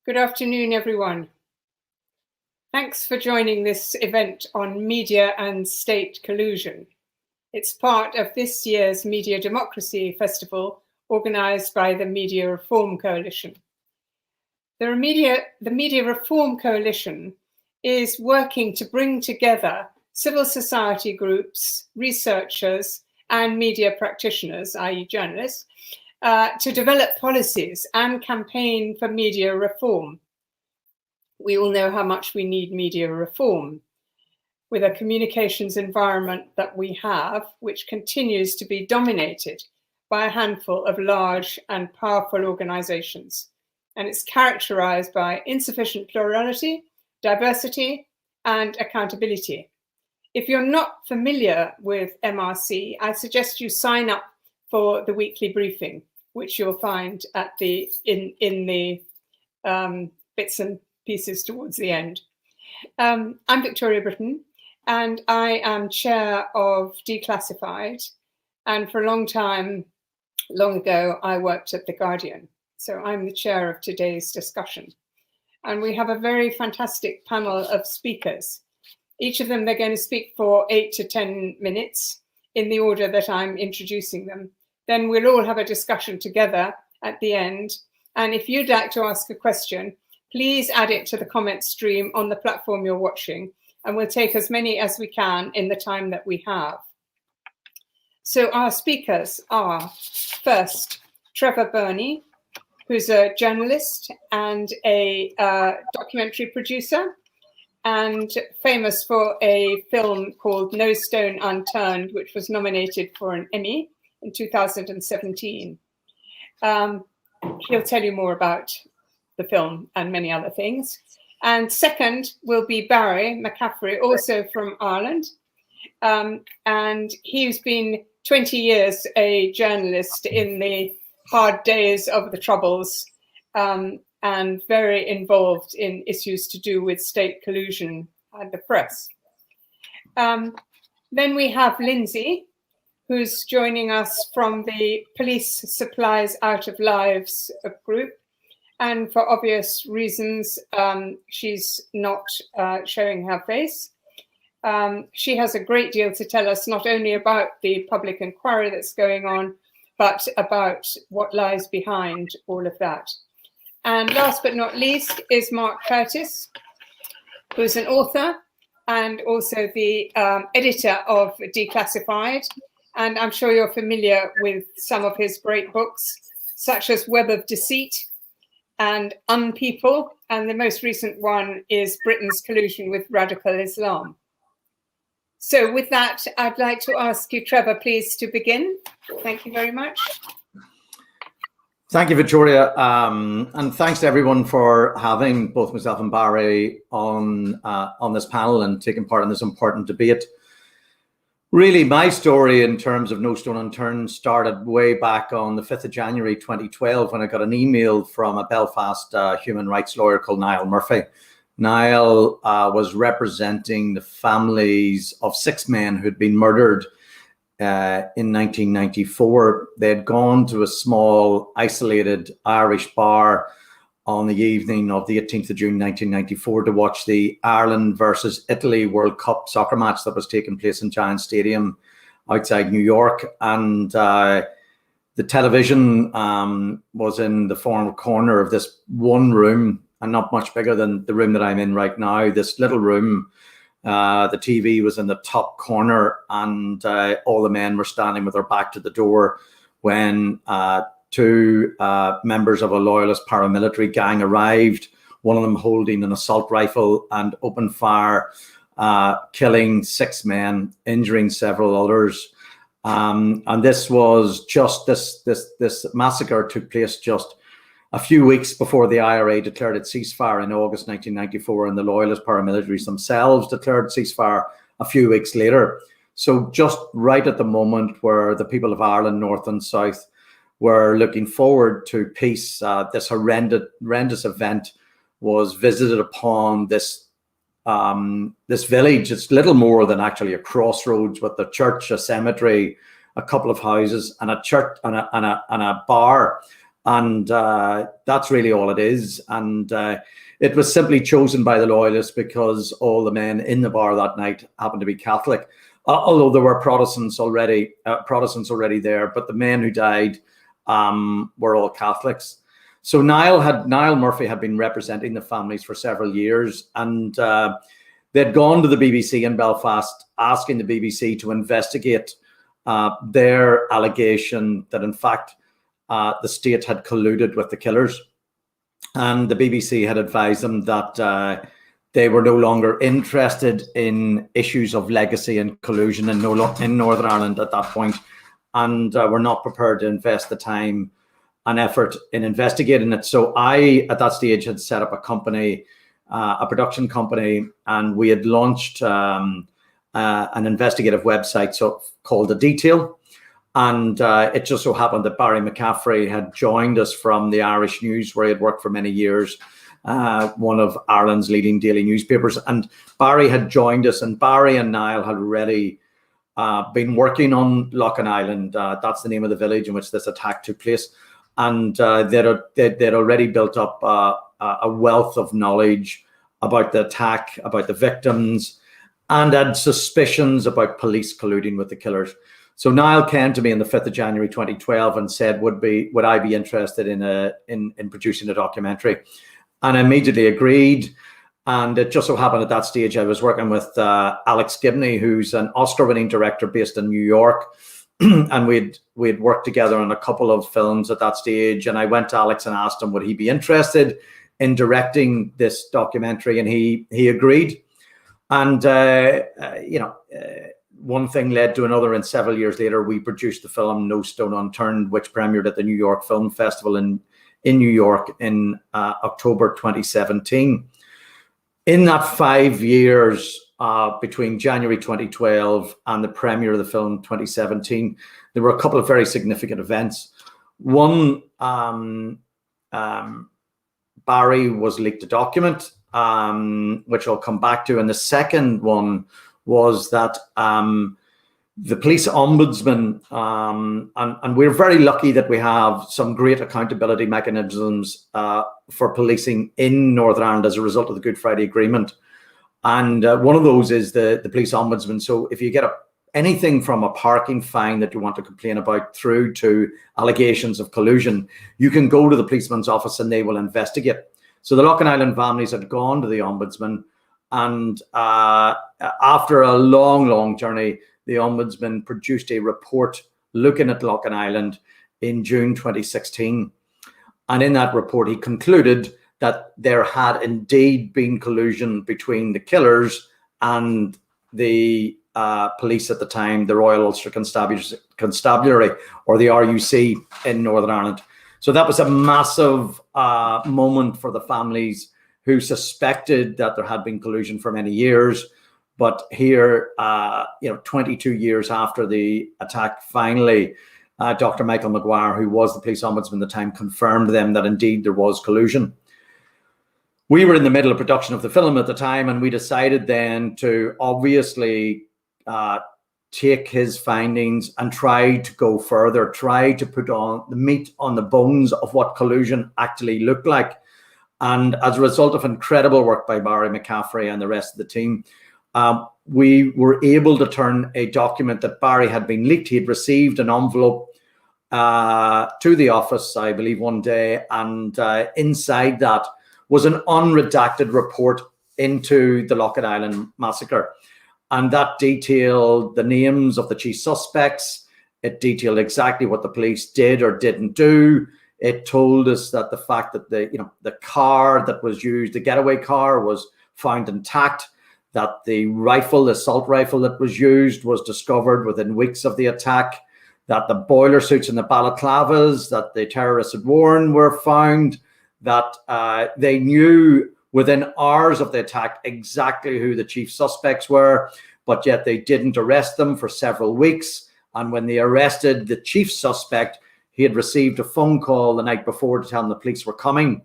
Good afternoon, everyone. Thanks for joining this event on media and state collusion. It's part of this year's Media Democracy Festival, organised by the Media Reform Coalition. The Media Reform Coalition is working to bring together civil society groups, researchers, and media practitioners, i.e. journalists, to develop policies and campaign for media reform. We all know how much we need media reform with a communications environment that we have, which continues to be dominated by a handful of large and powerful organizations. And it's characterized by insufficient plurality, diversity, and accountability. If you're not familiar with MRC, I suggest you sign up for the weekly briefing, which you'll find at in the bits and pieces towards the end. I'm Victoria Britton, and I am chair of Declassified. And for a long time, long ago, I worked at The Guardian. So I'm the chair of today's discussion. And we have a very fantastic panel of speakers. Each of them, they're going to speak for 8 to 10 minutes in the order that I'm introducing them. Then we'll all have a discussion together at the end. And if you'd like to ask a question, please add it to the comment stream on the platform you're watching, and we'll take as many as we can in the time that we have. So our speakers are, first, Trevor Burney, who's a journalist and a documentary producer, and famous for a film called No Stone Unturned, which was nominated for an Emmy in 2017. He'll tell you more about the film and many other things. And second will be Barry McCaffrey, also from Ireland. And he's been 20 years a journalist in the hard days of the Troubles, and very involved in issues to do with state collusion and the press. Then we have Lindsay, who's joining us from the Police Supplies Out of Lives group. And for obvious reasons, she's not showing her face. She has a great deal to tell us, not only about the public inquiry that's going on, but about what lies behind all of that. And last but not least is Mark Curtis, who's an author and also the editor of Declassified. And I'm sure you're familiar with some of his great books, such as Web of Deceit and Unpeople. And the most recent one is Britain's Collusion with Radical Islam. So with that, I'd like to ask you, Trevor, please, to begin. Thank you very much. Thank you, Victoria. And thanks to everyone for having both myself and Barry on this panel and taking part in this important debate. Really, my story in terms of No Stone Unturned started way back on the 5th of January 2012 when I got an email from a Belfast human rights lawyer called Niall Murphy. Niall was representing the families of 6 men who'd been murdered in 1994. They had gone to a small, isolated Irish bar on the evening of the 18th of June 1994 to watch the Ireland versus Italy World Cup soccer match that was taking place in Giant Stadium outside New York. And the television was in the far corner of this one room, and not much bigger than the room that I'm in right now. This little room, the TV was in the top corner, and all the men were standing with their back to the door when 2 members of a loyalist paramilitary gang arrived, one of them holding an assault rifle, and opened fire, killing 6 men, injuring several others. And this was just, this massacre took place just a few weeks before the IRA declared its ceasefire in August 1994, and the loyalist paramilitaries themselves declared ceasefire a few weeks later. So just right at the moment where the people of Ireland, North and South, were looking forward to peace, this horrendous event was visited upon this village. It's little more than actually a crossroads with a church, a cemetery, a couple of houses, and a church and a bar. And that's really all it is. And it was simply chosen by the Loyalists because all the men in the bar that night happened to be Catholic, although there were Protestants already there. But the men who died were all Catholics. So Niall Murphy had been representing the families for several years, and they'd gone to the BBC in Belfast asking the BBC to investigate their allegation that, in fact, the state had colluded with the killers. And the BBC had advised them that they were no longer interested in issues of legacy and collusion in Northern Ireland at that point, and were not prepared to invest the time and effort in investigating it. So I, at that stage, had set up a company, a production company, and we had launched an investigative website called The Detail. And it just so happened that Barry McCaffrey had joined us from the Irish News, where he had worked for many years, one of Ireland's leading daily newspapers. And Barry had joined us, and Barry and Niall had already been working on Loughinisland. That's the name of the village in which this attack took place. And they'd already built up a wealth of knowledge about the attack, about the victims, and had suspicions about police colluding with the killers. So Niall came to me on the 5th of January 2012 and said, would I be interested in producing a documentary? And I immediately agreed. And it just so happened at that stage I was working with Alex Gibney, who's an Oscar-winning director based in New York. And we'd worked together on a couple of films at that stage. And I went to Alex and asked him, would he be interested in directing this documentary? And he agreed. And, one thing led to another, and several years later, we produced the film No Stone Unturned, which premiered at the New York Film Festival in New York in October 2017. In that 5 years, between January 2012 and the premiere of the film 2017, there were a couple of very significant events. One, Barry was leaked a document, which I'll come back to. And the second one was that the police ombudsman, and we're very lucky that we have some great accountability mechanisms for policing in Northern Ireland as a result of the Good Friday Agreement. And one of those is the police ombudsman. So if you get anything from a parking fine that you want to complain about through to allegations of collusion, you can go to the policeman's office and they will investigate. So the Loughinisland families had gone to the ombudsman, and after a long journey, the ombudsman produced a report looking at Loughinisland in June 2016. And in that report, he concluded that there had indeed been collusion between the killers and the police at the time, the Royal Ulster Constabulary, or the RUC in Northern Ireland. So that was a massive moment for the families who suspected that there had been collusion for many years. But here, 22 years after the attack, finally, Dr. Michael Maguire, who was the police ombudsman at the time, confirmed to them that indeed there was collusion. We were in the middle of production of the film at the time, and we decided then to obviously take his findings and try to go further, try to put on the meat on the bones of what collusion actually looked like. And as a result of incredible work by Barry McCaffrey and the rest of the team, we were able to turn a document that Barry had been leaked. He had received an envelope to the office, I believe, one day, and inside that was an unredacted report into the Loughinisland massacre. And that detailed the names of the chief suspects. It detailed exactly what the police did or didn't do. It told us that the fact that the car that was used, the getaway car, was found intact, that the rifle, the assault rifle that was used, was discovered within weeks of the attack, that the boiler suits and the balaclavas that the terrorists had worn were found, that they knew within hours of the attack exactly who the chief suspects were, but yet they didn't arrest them for several weeks. And when they arrested the chief suspect, he had received a phone call the night before to tell him the police were coming.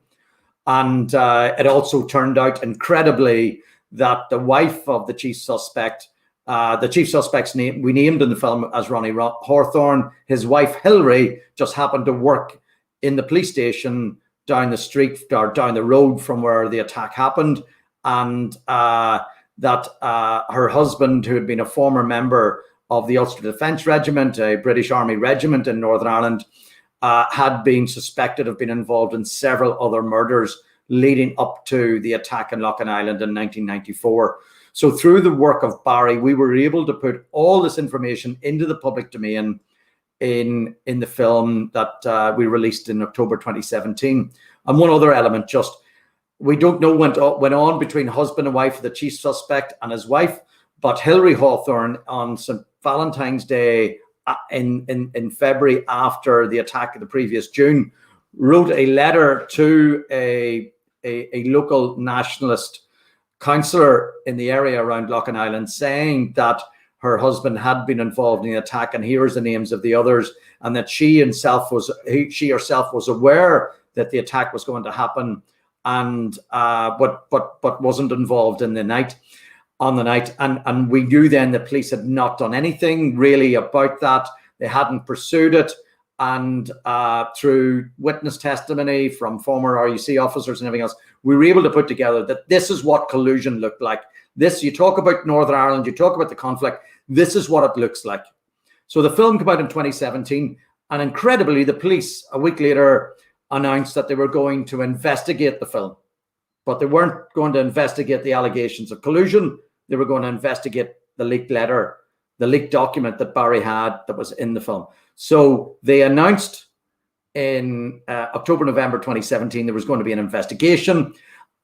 And it also turned out, incredibly, that the wife of the chief suspect's name, we named in the film as Ronnie Hawthorne, his wife Hilary just happened to work in the police station down the street or down the road from where the attack happened, and that her husband, who had been a former member of the Ulster Defence Regiment, a British Army regiment in Northern Ireland, had been suspected of being involved in several other murders leading up to the attack in Loughinisland in 1994. So through the work of Barry, we were able to put all this information into the public domain in the film that we released in October 2017. And one other element, just we don't know what went on between husband and wife, the chief suspect and his wife, but Hilary Hawthorne on St. Valentine's Day in February, after the attack of the previous June, wrote a letter to a local nationalist councillor in the area around Loughinisland, saying that her husband had been involved in the attack, and here's the names of the others, and that she herself was aware that the attack was going to happen, and but wasn't involved in the night. And we knew then the police had not done anything really about that. They hadn't pursued it. And through witness testimony from former RUC officers and everything else, we were able to put together that this is what collusion looked like. This, you talk about Northern Ireland, you talk about the conflict, this is what it looks like. So the film came out in 2017, and incredibly, the police a week later announced that they were going to investigate the film, but they weren't going to investigate the allegations of collusion. They were going to investigate the leaked letter, the leaked document that Barry had that was in the film. So they announced in October, November 2017, there was going to be an investigation.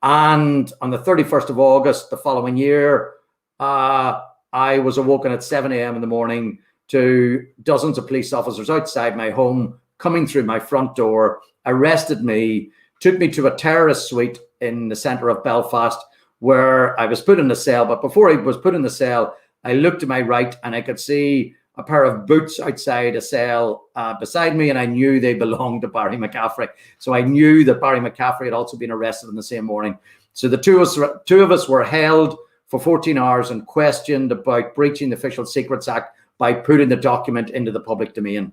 And on the 31st of August, the following year, I was awoken at 7 a.m. in the morning to dozens of police officers outside my home, coming through my front door, arrested me, took me to a terrorist suite in the centre of Belfast, where I was put in the cell. But before I was put in the cell, I looked to my right and I could see a pair of boots outside a cell beside me, and I knew they belonged to Barry McCaffrey. So I knew that Barry McCaffrey had also been arrested in the same morning. So the two of us were held for 14 hours and questioned about breaching the Official Secrets Act by putting the document into the public domain.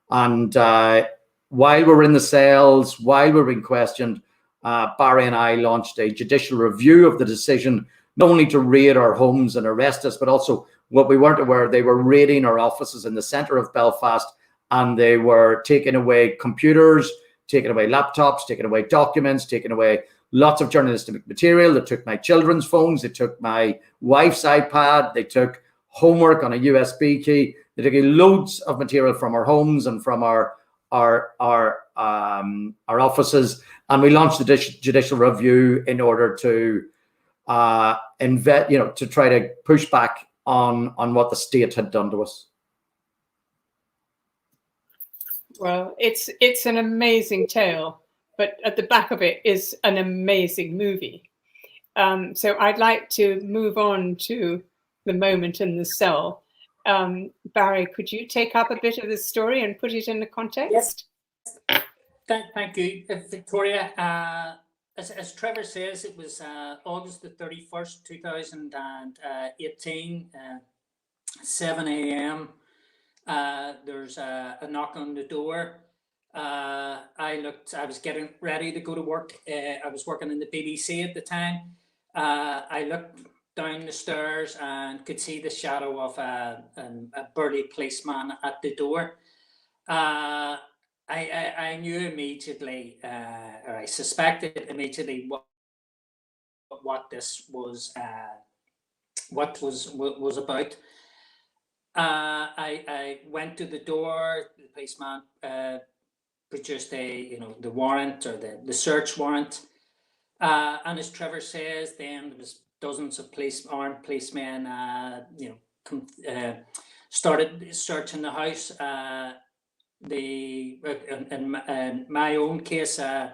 And while we were in the cells, while we were being questioned, Barry and I launched a judicial review of the decision, not only to raid our homes and arrest us, but also, what we weren't aware, they were raiding our offices in the centre of Belfast, and they were taking away computers, taking away laptops, taking away documents, taking away lots of journalistic material. They took my children's phones, they took my wife's iPad, they took homework on a USB key, they took loads of material from our homes and from our offices, and we launched the judicial review in order to to try to push back on what the state had done to us. Well, it's an amazing tale, but at the back of it is an amazing movie. So I'd like to move on to the moment in the cell. Barry, could you take up a bit of the story and put it in the context? Yes. Thank you, Victoria. As Trevor says, it was August the 31st, 2018, 7 a.m. There's a knock on the door. I was getting ready to go to work. I was working in the BBC at the time. I looked down the stairs and could see the shadow of a burly policeman at the door. I knew immediately, or I suspected immediately what this was, what was about. I went to the door. The policeman produced the warrant, or the search warrant, and as Trevor says, then there was dozens of armed policemen, started searching the house. In my own case, I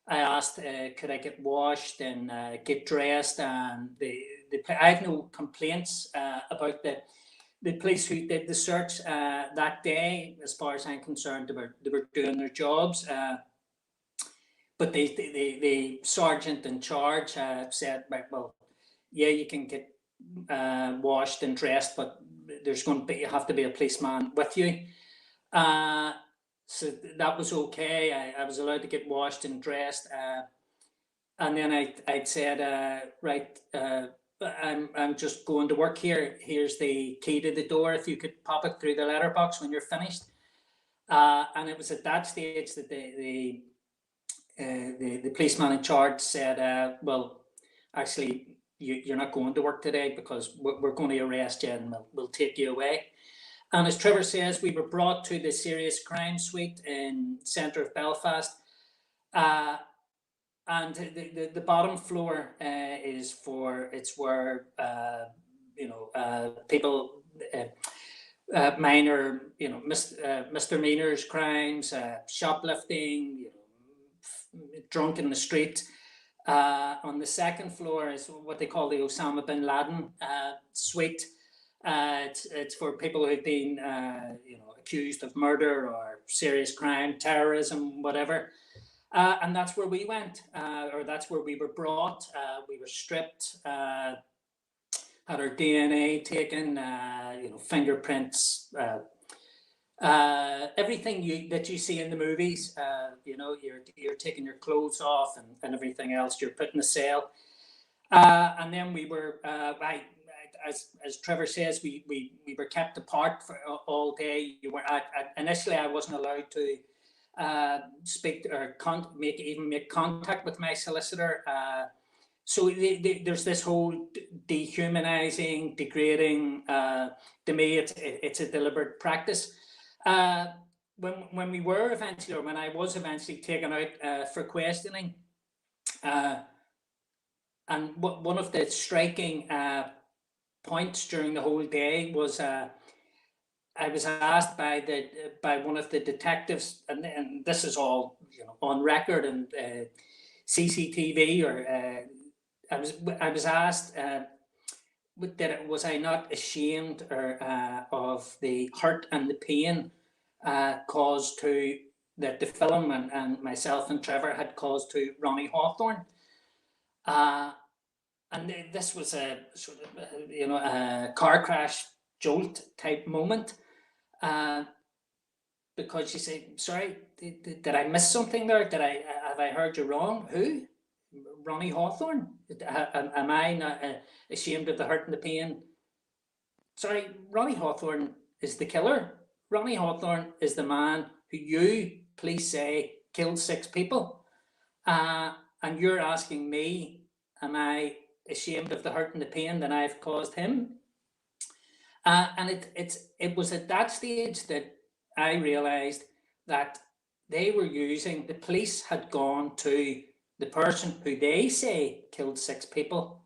asked, could I get washed and get dressed? And I have no complaints about the police who did the search that day. As far as I'm concerned, they were doing their jobs. But the sergeant in charge said, right, well, yeah, you can get washed and dressed, but there's going to have to be a policeman with you. so that was okay. I was allowed to get washed and dressed. And then I'd said, right, I'm just going to work here. Here's the key to the door. If you could pop it through the letterbox when you're finished. And it was at that stage that the policeman in charge said, well, actually, you're not going to work today because we're going to arrest you and we'll take you away. And as Trevor says, we were brought to the serious crime suite in the centre of Belfast. And the bottom floor is where people minor misdemeanors, crimes, shoplifting, drunk in the street. On the second floor is what they call the Osama bin Laden suite. It's for people who've been accused of murder or serious crime, terrorism, whatever. And that's where we went, or that's where we were brought. We were stripped, had our DNA taken, fingerprints, everything that you see in the movies. You're taking your clothes off and everything else. You're put in a cell, and then we were, as Trevor says, we were kept apart for all day. Initially, I wasn't allowed to speak or make contact with my solicitor. So there's this whole dehumanizing, degrading. To me, it's a deliberate practice. When we were eventually, or when I was eventually taken out for questioning, and one of the striking points during the whole day was I was asked by one of the detectives, and this is all on record and CCTV, or I was asked was I not ashamed of the hurt and the pain caused to that the film and myself and Trevor had caused to Ronnie Hawthorne. And this was a sort of a car crash jolt type moment, because she said, sorry, did I miss something there? Have I heard you wrong? Who? Ronnie Hawthorne? Am I not ashamed of the hurt and the pain? Sorry, Ronnie Hawthorne is the killer. Ronnie Hawthorne is the man who you, police say, killed 6 people. And you're asking me, am I ashamed of the hurt and the pain that I've caused him? And it was at that stage that I realised that they were using, the police had gone to the person who they say killed 6 people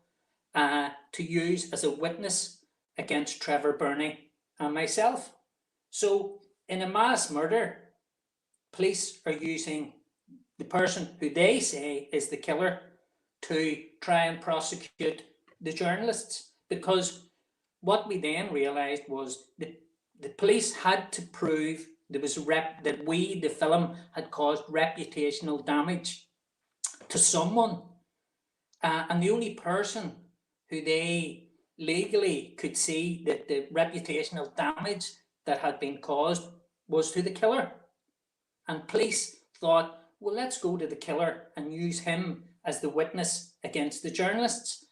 to use as a witness against Trevor Burney and myself. So in a mass murder, police are using the person who they say is the killer to try and prosecute the journalists, because what we then realised was that the police had to prove there was that we, the film, had caused reputational damage to someone, and the only person who they legally could see that the reputational damage that had been caused was to the killer. And police thought, well, let's go to the killer and use him as the witness against the journalists.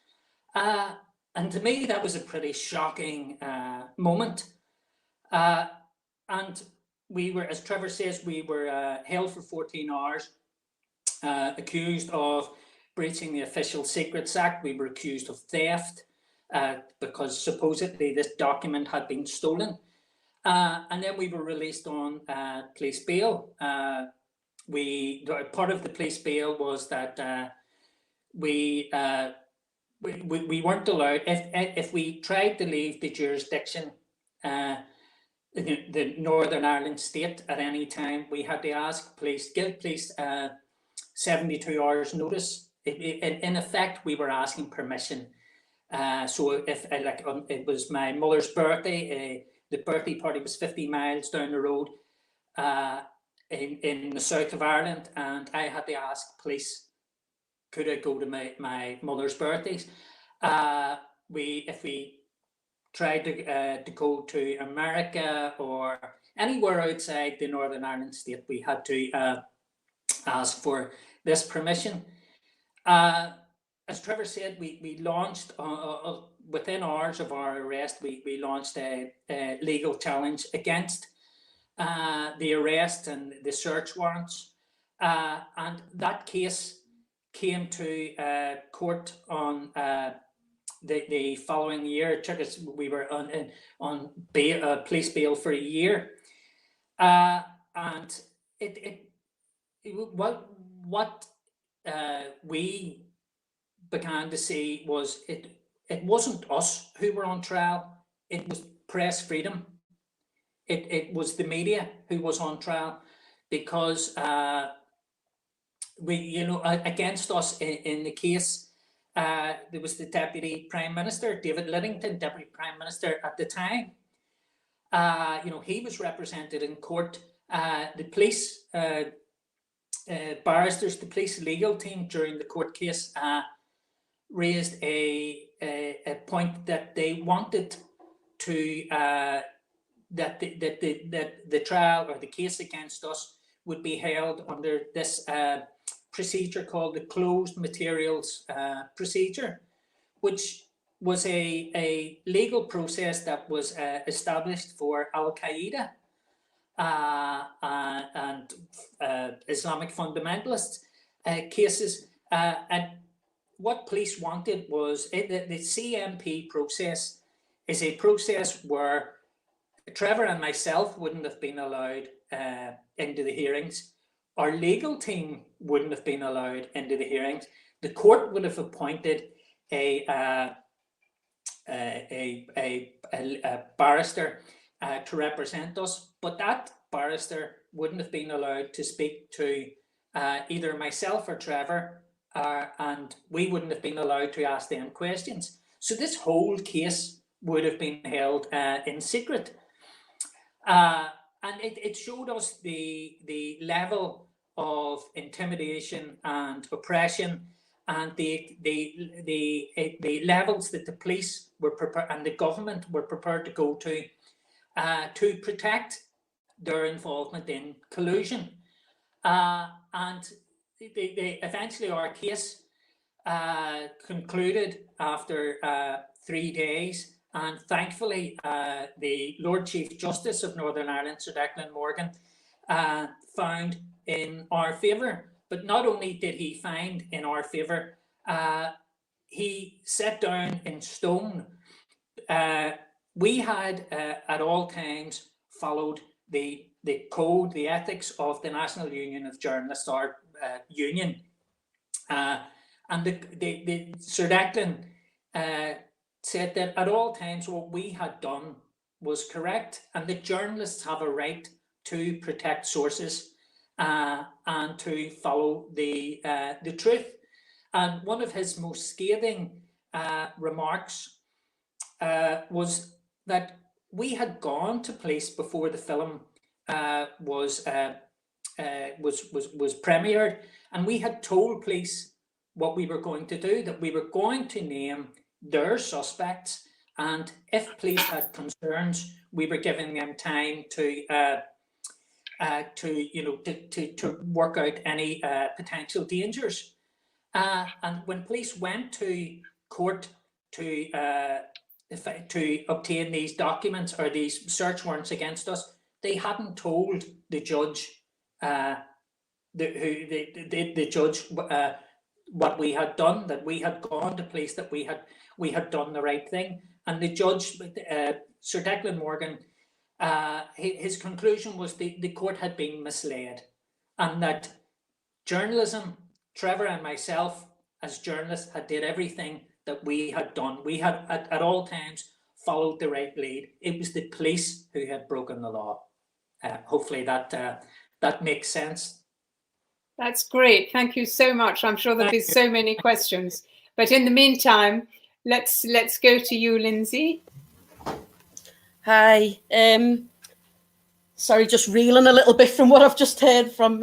And to me, that was a pretty shocking moment. And we were, as Trevor says, we were held for 14 hours, accused of breaching the Official Secrets Act. We were accused of theft because supposedly this document had been stolen. And then we were released on police bail. Part of the police bail was that we weren't allowed, if we tried to leave the jurisdiction, the Northern Ireland state at any time, we had to give police 72 hours notice. In effect, we were asking permission. So if it was my mother's birthday, the birthday party was 50 miles down the road in the south of Ireland, and I had to ask police, could I go to my mother's birthdays? If we tried to go to America or anywhere outside the Northern Ireland state, we had to ask for this permission. As Trevor said, we launched, within hours of our arrest, we launched a legal challenge against the arrest and the search warrants. And that case came to court on the following year. It took us, we were on bail, police bail for a year. And what we began to see was it wasn't us who were on trial, it was press freedom. It was the media who was on trial, because against us in the case, there was the Deputy Prime Minister, David Lidington, Deputy Prime Minister at the time. He was represented in court. The police barristers, the police legal team during the court case raised a point that they wanted to that the trial or the case against us would be held under this procedure called the closed materials procedure, which was a legal process that was established for Al-Qaeda and Islamic fundamentalist cases. And what police wanted was the CMP process is a process where Trevor and myself wouldn't have been allowed into the hearings. Our legal team wouldn't have been allowed into the hearings. The court would have appointed a barrister to represent us, but that barrister wouldn't have been allowed to speak to either myself or Trevor, and we wouldn't have been allowed to ask them questions. So this whole case would have been held in secret. And it showed us the level of intimidation and oppression, and the levels that the police were prepared and the government were prepared to go to protect their involvement in collusion. And eventually our case concluded after 3 days. And thankfully, the Lord Chief Justice of Northern Ireland, Sir Declan Morgan, found in our favour. But not only did he find in our favour, he set down in stone. We had at all times followed the code, the ethics of the National Union of Journalists, our union. And the Sir Declan said that at all times what we had done was correct, and that journalists have a right to protect sources and to follow the truth. And one of his most scathing remarks was that we had gone to police before the film was premiered, and we had told police what we were going to do, that we were going to name their suspects, and if police had concerns, we were giving them time to work out any potential dangers. And when police went to court to obtain these documents or these search warrants against us, they hadn't told the judge the judge what we had done, that we had gone to police, that we had done the right thing. And the judge, Sir Declan Morgan, his conclusion was the court had been misled, and that journalism, Trevor and myself as journalists, had did everything that we had done. We had at all times followed the right lead. It was the police who had broken the law. Hopefully that makes sense. That's great. Thank you so much. I'm sure there'll be so many questions. But in the meantime, let's go to you, Lindsay. Hi. Sorry, just reeling a little bit from what I've just heard from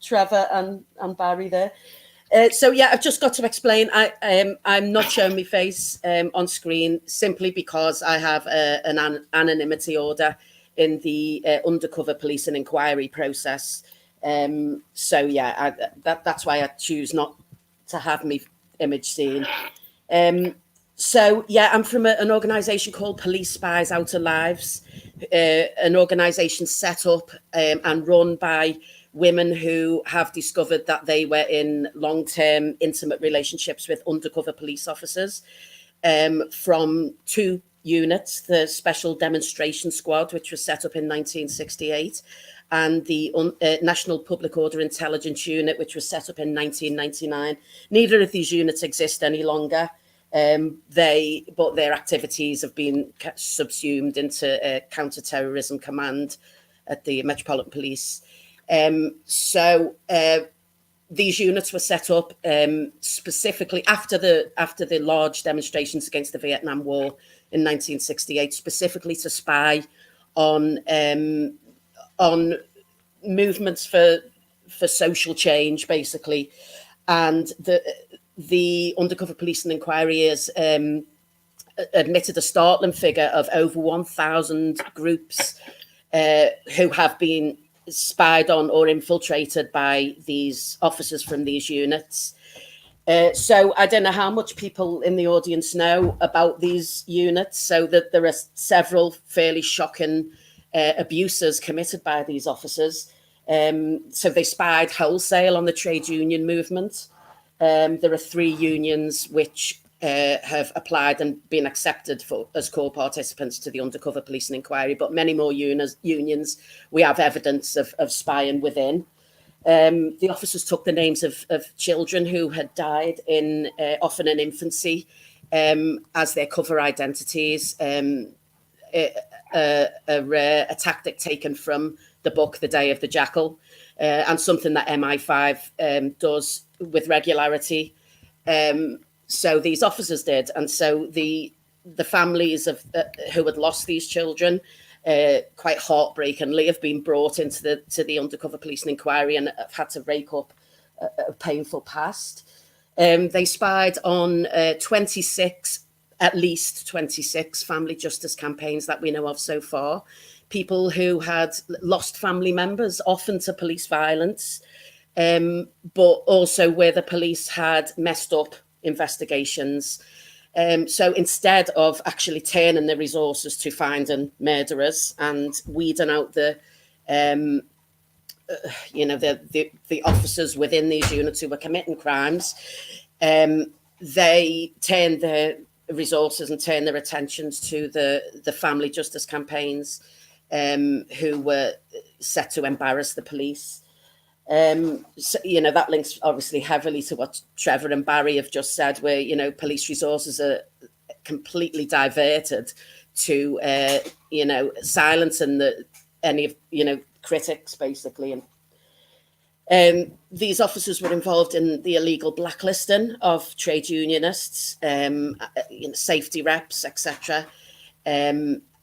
Trevor and Barry there. So yeah, I've just got to explain. I'm not showing my face on screen simply because I have an anonymity order. in the undercover police and inquiry process. So yeah, that's why I choose not to have me image seen. So yeah, I'm from an organisation called Police Spies Out of Lives, an organisation set up and run by women who have discovered that they were in long-term intimate relationships with undercover police officers from two units, the Special Demonstration Squad, which was set up in 1968, and the National Public Order Intelligence Unit, which was set up in 1999. Neither of these units exist any longer. But their activities have been subsumed into Counter-Terrorism Command at the Metropolitan Police. These units were set up specifically after the large demonstrations against the Vietnam War in 1968, specifically to spy on movements for social change, basically. And the undercover police and inquiry has admitted a startling figure of over 1,000 groups who have been spied on or infiltrated by these officers from these units. So I don't know how much people in the audience know about these units, so that there are several fairly shocking abuses committed by these officers. So they spied wholesale on the trade union movement. There are 3 unions which have applied and been accepted as core participants to the undercover police and inquiry, but many more unions we have evidence of spying within. The officers took the names of children who had died often in infancy as their cover identities, a tactic taken from the book The Day of the Jackal, and something that MI5 does with regularity. So these officers did, and so the families of who had lost these children, quite heartbreakingly, have been brought into the undercover police and inquiry and have had to rake up a painful past. They spied on at least 26 family justice campaigns that we know of so far. People who had lost family members, often to police violence, but also where the police had messed up investigations. So instead of actually turning the resources to finding murderers and weeding out the officers within these units who were committing crimes, they turned their resources and turned their attentions to the family justice campaigns, who were set to embarrass the police. So, that links obviously heavily to what Trevor and Barry have just said, where, police resources are completely diverted to, silencing any critics, basically. And these officers were involved in the illegal blacklisting of trade unionists, safety reps, etc.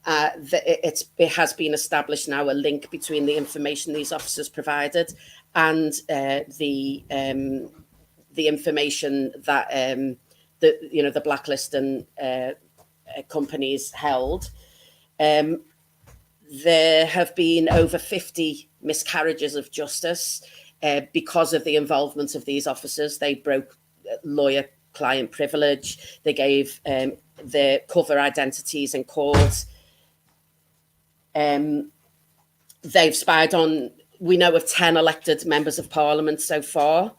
It has been established now a link between the information these officers provided and the information that the blacklisting companies held. There have been over 50 miscarriages of justice because of the involvement of these officers. They broke lawyer-client privilege. They gave their cover identities in court. They've spied on, we know of 10 elected members of parliament so far,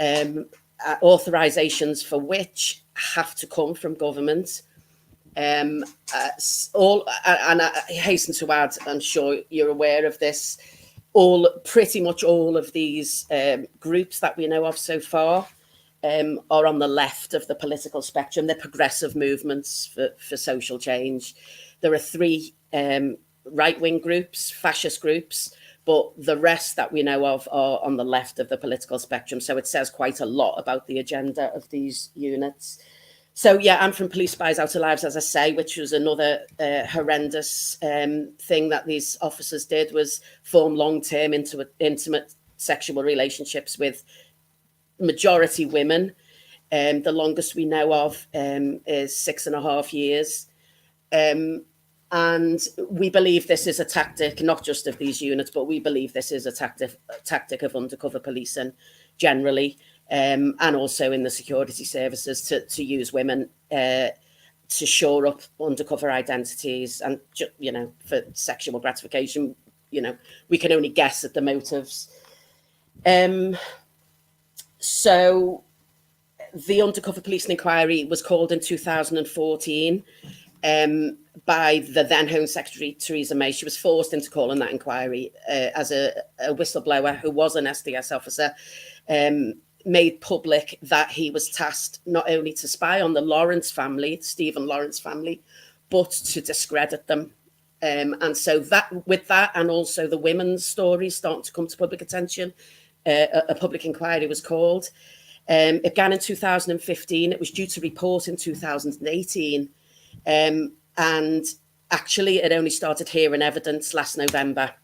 authorisations for which have to come from government. And I hasten to add, I'm sure you're aware of this, pretty much all of these groups that we know of so far are on the left of the political spectrum. They're progressive movements for social change. There are 3 right-wing groups, fascist groups, but the rest that we know of are on the left of the political spectrum. So it says quite a lot about the agenda of these units. So yeah, I'm from Police Spies Out of Lives, as I say, which was another horrendous thing that these officers did, was form long-term intimate sexual relationships with majority women. The longest we know of is 6.5 years. And we believe this is a tactic, not just of these units, but we believe this is a tactic of undercover policing generally, and also in the security services to use women to shore up undercover identities and, you know, for sexual gratification. You know, we can only guess at the motives. So the undercover policing inquiry was called in 2014. By the then Home Secretary, Theresa May. She was forced into calling that inquiry as a whistleblower who was an SDS officer, made public that he was tasked not only to spy on the Lawrence family, Stephen Lawrence family, but to discredit them. And so that, with that, and also the women's stories starting to come to public attention, a public inquiry was called. It began in 2015. It was due to report in 2018. And actually, it only started hearing evidence last November.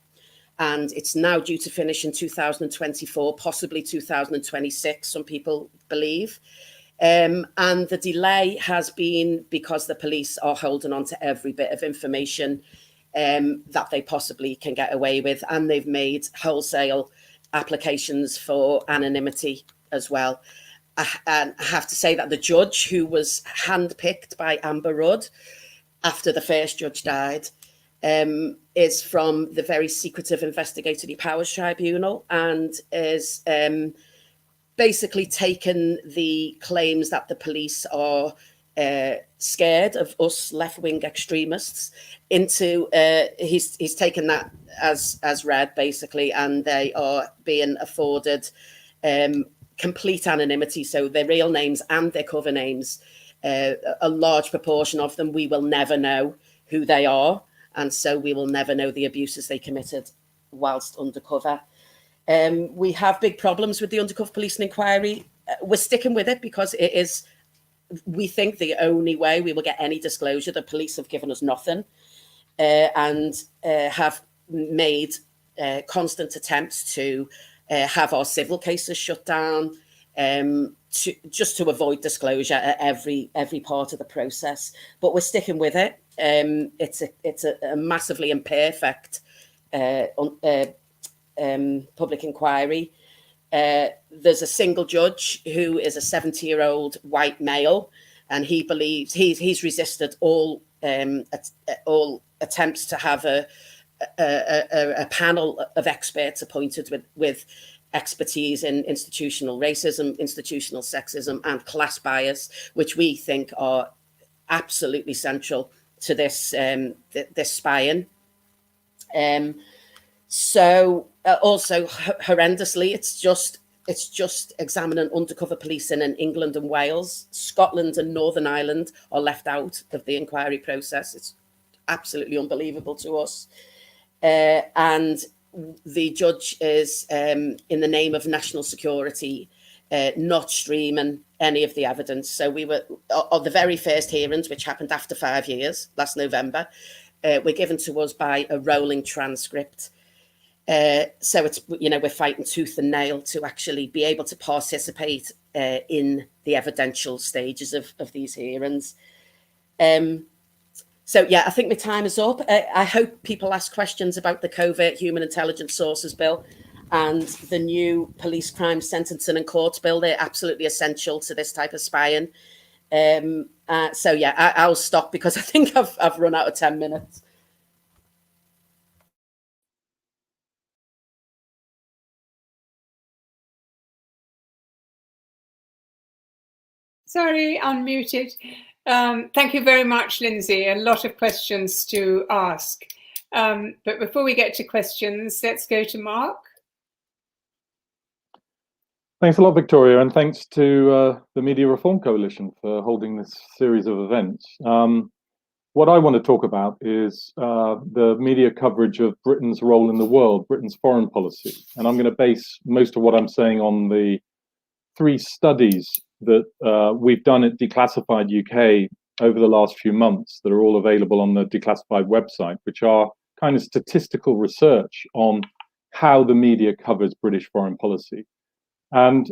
And it's now due to finish in 2024, possibly 2026, some people believe. And the delay has been because the police are holding on to every bit of information that they possibly can get away with. And they've made wholesale applications for anonymity as well. And I have to say that the judge, who was handpicked by Amber Rudd after the first judge died, is from the very secretive Investigatory Powers Tribunal, and is basically taken the claims that the police are scared of us left-wing extremists into, he's taken that as read, basically, and they are being afforded complete anonymity, so their real names and their cover names. A large proportion of them, we will never know who they are, and so we will never know the abuses they committed whilst undercover. We have big problems with the undercover policing inquiry. We're sticking with it because it is, we think, the only way we will get any disclosure. The police have given us nothing, and have made constant attempts to have our civil cases shut down, just to avoid disclosure at every part of the process. But we're sticking with it. It's a massively imperfect public inquiry. There's a single judge who is a 70-year-old white male, and he believes he's resisted all attempts to have a panel of experts appointed with expertise in institutional racism, institutional sexism, and class bias, which we think are absolutely central to this this spying. So also horrendously, it's just examining undercover policing in England and Wales. Scotland and Northern Ireland are left out of the inquiry process. It's absolutely unbelievable to us. And the judge is, in the name of national security, not streaming any of the evidence. So we were, on the very first hearings, which happened after 5 years, last November, were given to us by a rolling transcript. So it's, you know, we're fighting tooth and nail to actually be able to participate in the evidential stages of these hearings. So, yeah, I think my time is up. I hope people ask questions about the Covert Human Intelligence Sources Bill and the new Police Crime Sentencing and Courts Bill. They're absolutely essential to this type of spying. So, yeah, I'll stop because I think I've run out of 10 minutes. Sorry, unmuted. Thank you very much, Lindsay. A lot of questions to ask. But before we get to questions, let's go to Mark. Thanks a lot, Victoria, and thanks to the Media Reform Coalition for holding this series of events. What I want to talk about is the media coverage of Britain's role in the world, Britain's foreign policy. And I'm going to base most of what I'm saying on the 3 studies that we've done at Declassified UK over the last few months that are all available on the Declassified website, which are kind of statistical research on how the media covers British foreign policy. And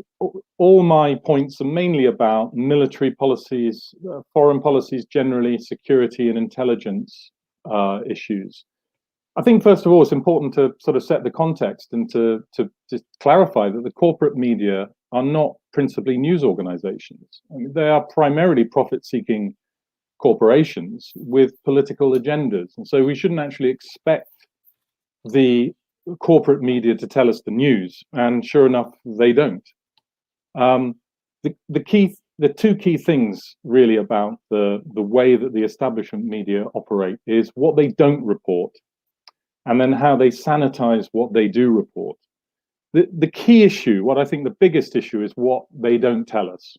all my points are mainly about military policies, foreign policies generally, security and intelligence, issues. I think, first of all, it's important to sort of set the context and to clarify that the corporate media are not principally news organizations. I mean, they are primarily profit-seeking corporations with political agendas. And so we shouldn't actually expect the corporate media to tell us the news. And sure enough, they don't. The two key things really about the way that the establishment media operate is what they don't report, and then how they sanitize what they do report. The key issue, what I think the biggest issue, is what they don't tell us.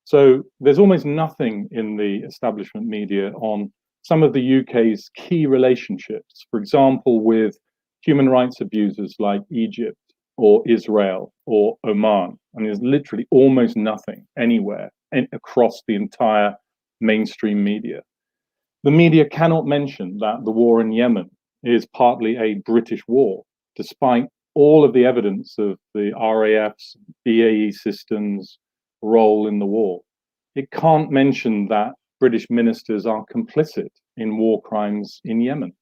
So there's almost nothing in the establishment media on some of the UK's key relationships, for example, with human rights abusers like Egypt or Israel or Oman. And there's literally almost nothing anywhere across the entire mainstream media. The media cannot mention that the war in Yemen is partly a British war, despite all of the evidence of the RAF's BAE Systems role in the war. It can't mention that British ministers are complicit in war crimes in Yemen.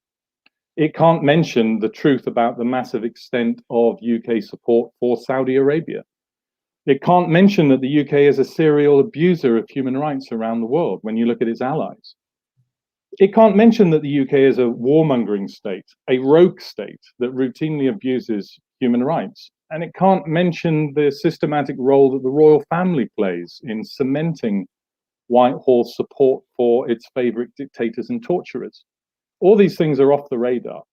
It can't mention the truth about the massive extent of UK support for Saudi Arabia. It can't mention that the UK is a serial abuser of human rights around the world when you look at its allies. It can't mention that the UK is a warmongering state, a rogue state that routinely abuses human rights. And it can't mention the systematic role that the royal family plays in cementing Whitehall's support for its favorite dictators and torturers. All these things are off the radar.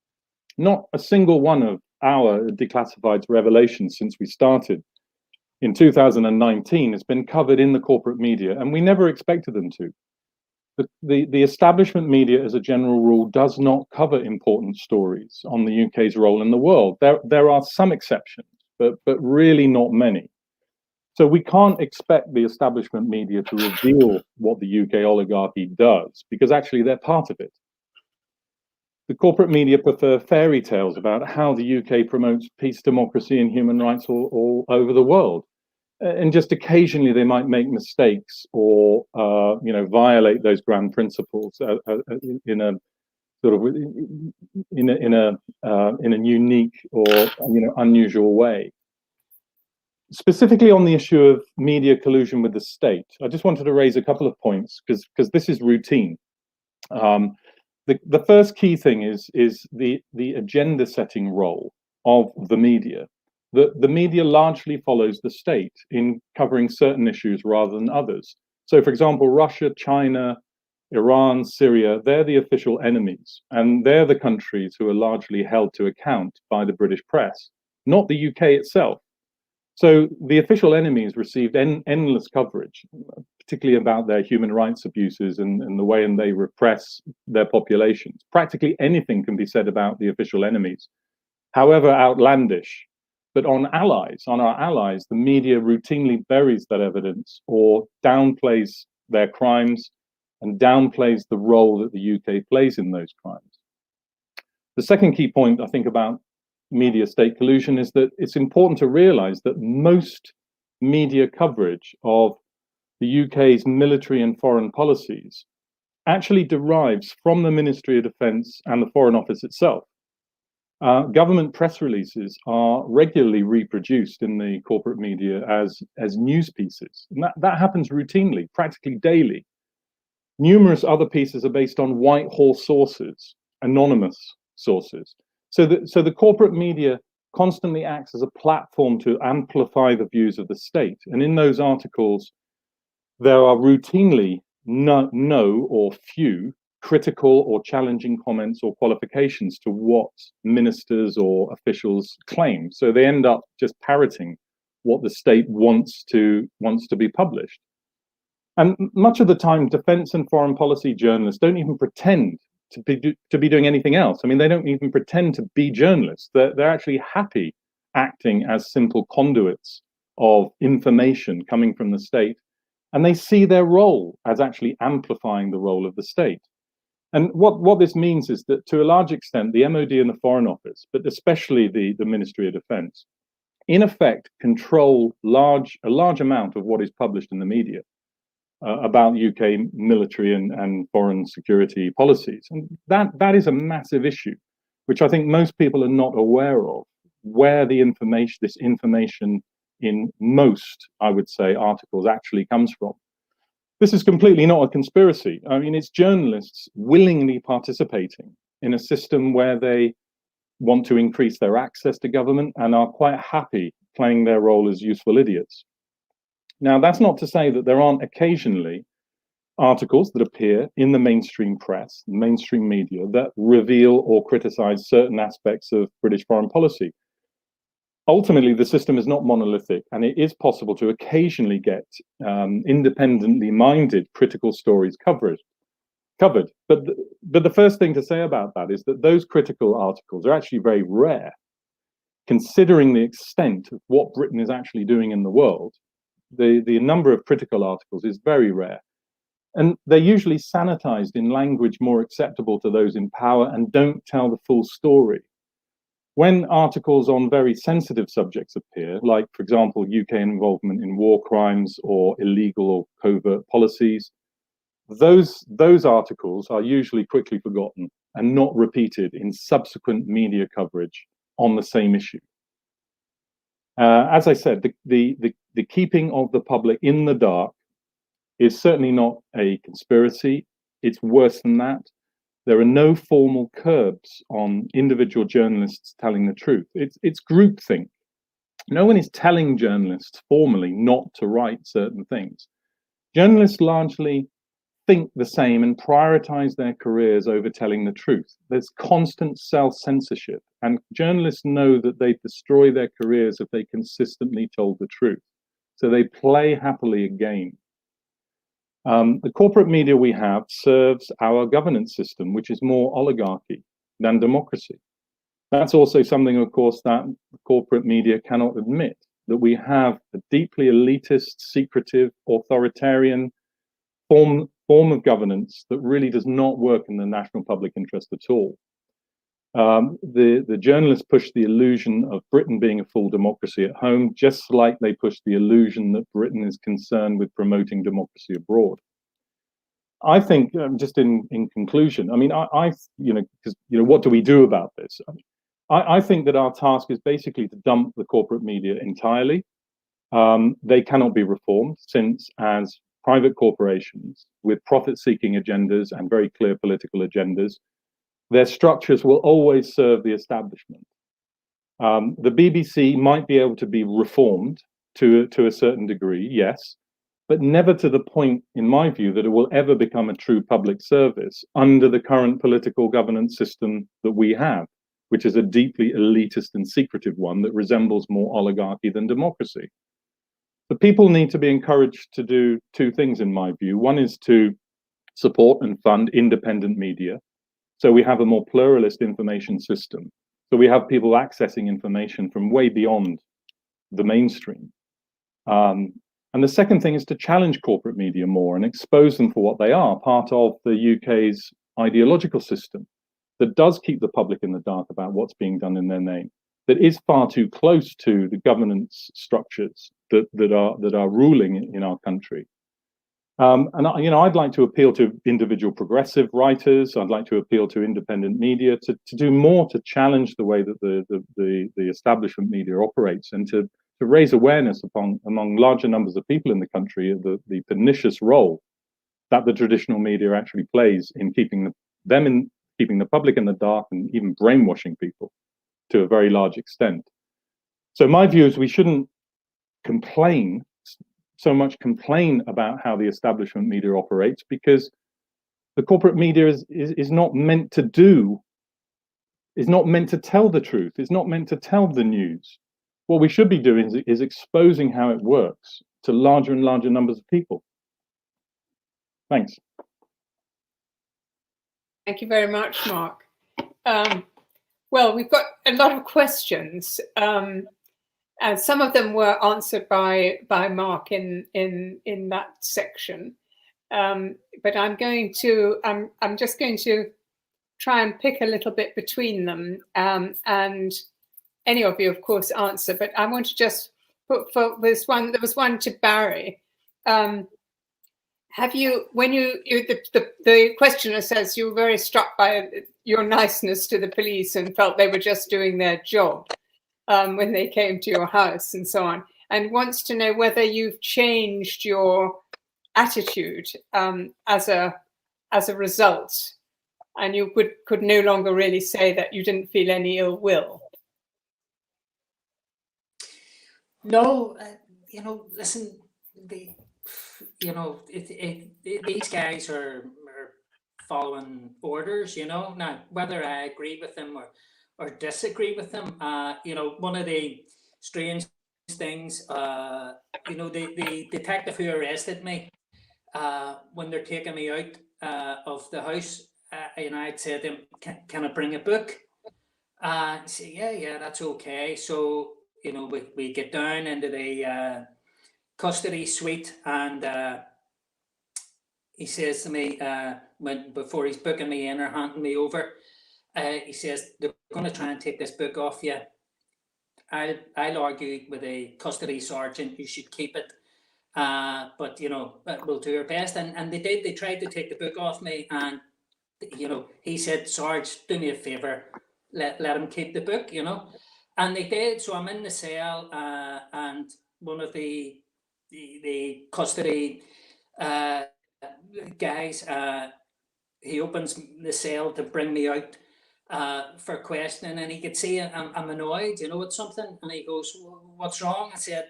Not a single one of our Declassified's revelations since we started in 2019 has been covered in the corporate media, and we never expected them to. The establishment media, as a general rule, does not cover important stories on the UK's role in the world. There are some exceptions, but really not many. So we can't expect the establishment media to reveal what the UK oligarchy does, because actually they're part of it. The corporate media prefer fairy tales about how the UK promotes peace, democracy, and human rights all over the world. And just occasionally they might make mistakes or violate those grand principles in a sort of in a unique or unusual way. Specifically on the issue of media collusion with the state, I just wanted to raise a couple of points because this is routine. The first key thing is the agenda setting role of the media. The media largely follows the state in covering certain issues rather than others. So, for example, Russia, China, Iran, Syria, they're the official enemies, and they're the countries who are largely held to account by the British press, not the UK itself. So the official enemies received endless coverage, particularly about their human rights abuses and the way they repress their populations. Practically anything can be said about the official enemies, however outlandish. But on our allies, the media routinely buries that evidence or downplays their crimes and downplays the role that the UK plays in those crimes. The second key point, I think, about media state collusion is that it's important to realize that most media coverage of the UK's military and foreign policies actually derives from the Ministry of Defence and the Foreign Office itself. Government press releases are regularly reproduced in the corporate media as news pieces. And that happens routinely, practically daily. Numerous other pieces are based on Whitehall sources, anonymous sources. So the corporate media constantly acts as a platform to amplify the views of the state. And in those articles, there are routinely no or few critical or challenging comments or qualifications to what ministers or officials claim. So they end up just parroting what the state wants to be published. And much of the time, defense and foreign policy journalists don't even pretend to be doing anything else. I mean, they don't even pretend to be journalists. They're actually happy acting as simple conduits of information coming from the state. And they see their role as actually amplifying the role of the state. And what this means is that, to a large extent, the MOD and the Foreign Office, but especially the Ministry of Defence, in effect, control a large amount of what is published in the media. about UK military and foreign security policies. And that is a massive issue, which I think most people are not aware of, where the information, this information in most, I would say, articles actually comes from. This is completely not a conspiracy. I mean, it's journalists willingly participating in a system where they want to increase their access to government and are quite happy playing their role as useful idiots. Now, that's not to say that there aren't occasionally articles that appear in the mainstream press, mainstream media, that reveal or criticize certain aspects of British foreign policy. Ultimately, the system is not monolithic, and it is possible to occasionally get independently minded critical stories covered. But the first thing to say about that is that those critical articles are actually very rare, considering the extent of what Britain is actually doing in the world. The number of critical articles is very rare. And they're usually sanitized in language more acceptable to those in power and don't tell the full story. When articles on very sensitive subjects appear, like, for example, UK involvement in war crimes or illegal or covert policies, those articles are usually quickly forgotten and not repeated in subsequent media coverage on the same issue. As I said, the keeping of the public in the dark is certainly not a conspiracy. It's worse than that. There are no formal curbs on individual journalists telling the truth. It's groupthink. No one is telling journalists formally not to write certain things. Journalists largely think the same and prioritize their careers over telling the truth. There's constant self-censorship, and journalists know that they destroy their careers if they consistently told the truth. So they play happily a game. The corporate media we have serves our governance system, which is more oligarchy than democracy. That's also something, of course, that corporate media cannot admit, that we have a deeply elitist, secretive, authoritarian form of governance that really does not work in the national public interest at all. The journalists push the illusion of Britain being a full democracy at home, just like they push the illusion that Britain is concerned with promoting democracy abroad. I think, just in conclusion, I mean, because what do we do about this? I think that our task is basically to dump the corporate media entirely. They cannot be reformed, since as private corporations with profit-seeking agendas and very clear political agendas, their structures will always serve the establishment. The BBC might be able to be reformed to a certain degree, yes, but never to the point, in my view, that it will ever become a true public service under the current political governance system that we have, which is a deeply elitist and secretive one that resembles more oligarchy than democracy. The people need to be encouraged to do two things, in my view. One is to support and fund independent media, so we have a more pluralist information system. So we have people accessing information from way beyond the mainstream. And the second thing is to challenge corporate media more and expose them for what they are, part of the UK's ideological system that does keep the public in the dark about what's being done in their name, that is far too close to the governance structures that are ruling in our country. And I'd like to appeal to individual progressive writers. I'd like to appeal to independent media to do more to challenge the way that the establishment media operates, and to raise awareness among larger numbers of people in the country of the pernicious role that the traditional media actually plays in keeping the public in the dark and even brainwashing people to a very large extent. So my view is we shouldn't complain about how the establishment media operates, because the corporate media is not meant to tell the truth, is not meant to tell the news. What we should be doing is exposing how it works to larger and larger numbers of people. Thanks. Thank you very much, Mark. Well, we've got a lot of questions. And some of them were answered by Mark in that section, but I'm just going to try and pick a little bit between them, and any of you, of course, answer. But I want to just put there was one to Barry. Have you, when the questioner says you were very struck by your niceness to the police and felt they were just doing their job when they came to your house and so on, and wants to know whether you've changed your attitude as a result, and you could no longer really say that you didn't feel any ill will. No, listen, these guys are following orders, Now, whether I agree with them or disagree with them, one of the strange things, the detective who arrested me, when they're taking me out of the house, I'd said to him, can I bring a book? He said, yeah, that's okay. So, we get down into the custody suite, and he says to me, before he's booking me in or handing me over, he says, they're going to try and take this book off you. I'll argue with the custody sergeant, you should keep it. But, we'll do our best. And they did. They tried to take the book off me. And, he said, Sarge, do me a favour, let him keep the book, And they did. So I'm in the cell, and one of the custody guys, he opens the cell to bring me out for questioning, and he could see I'm annoyed, at something. And he goes, what's wrong? I said,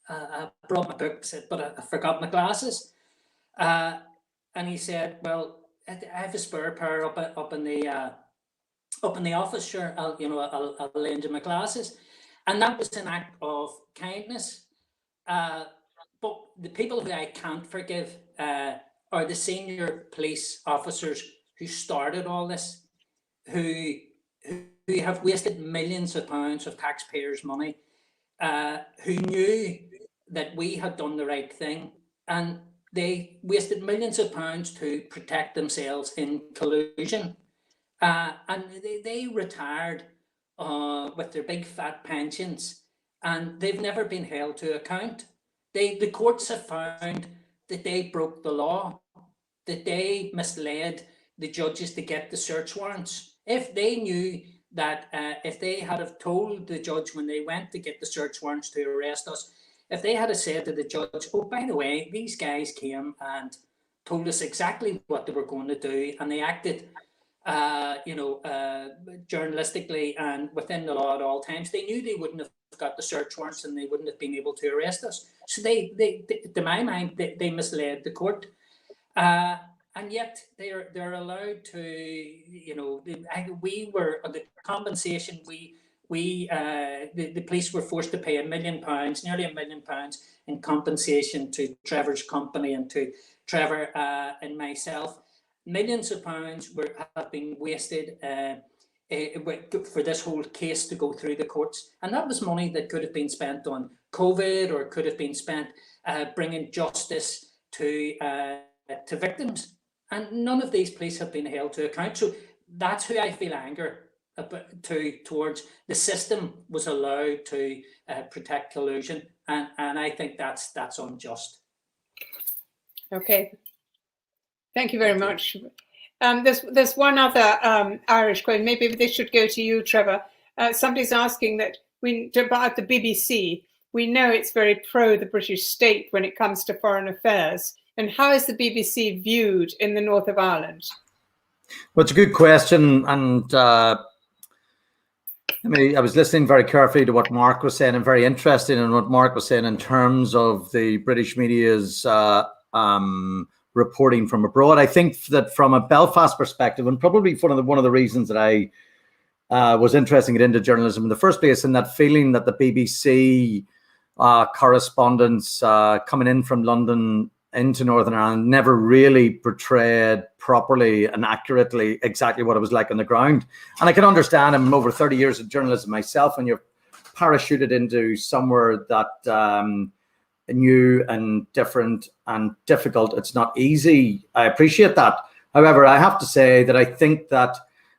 I brought my book. I said, but I forgot my glasses. And he said, well, I have a spare pair up in the office. Sure, I'll lend you my glasses. And that was an act of kindness. But the people who I can't forgive are the senior police officers who started all this, who have wasted millions of pounds of taxpayers' money, who knew that we had done the right thing, and they wasted millions of pounds to protect themselves in collusion. And they retired with their big fat pensions, and they've never been held to account. The courts have found that they broke the law, that they misled the judges to get the search warrants. If they knew that, if they had have told the judge when they went to get the search warrants to arrest us, if they had have said to the judge, oh, by the way, these guys came and told us exactly what they were going to do, and they acted journalistically and within the law at all times, they knew they wouldn't have got the search warrants and they wouldn't have been able to arrest us. So they to my mind, they misled the court, and yet they're allowed to, we were the compensation. The police were forced to pay £1 million, nearly £1 million in compensation to Trevor's company and to Trevor and myself. Millions of pounds have been wasted for this whole case to go through the courts, and that was money that could have been spent on COVID, or could have been spent bringing justice to victims. And none of these police have been held to account. So that's who I feel anger towards. The system was allowed to protect collusion, and I think that's unjust. Okay. Thank you very much. There's one other Irish question. Maybe this should go to you, Trevor. Somebody's asking that about the BBC. We know it's very pro the British state when it comes to foreign affairs. And how is the BBC viewed in the north of Ireland? Well, it's a good question. And I was listening very carefully to what Mark was saying, and very interested in what Mark was saying in terms of the British media's reporting from abroad. I think that from a Belfast perspective, and probably one of the reasons that I was interested in getting into journalism in the first place, and that feeling that the BBC correspondents coming in from London into Northern Ireland never really portrayed properly and accurately exactly what it was like on the ground. And I can understand, I'm over 30 years of journalism myself, when you're parachuted into somewhere that new and different and difficult, it's not easy. I appreciate that. However, I have to say that I think that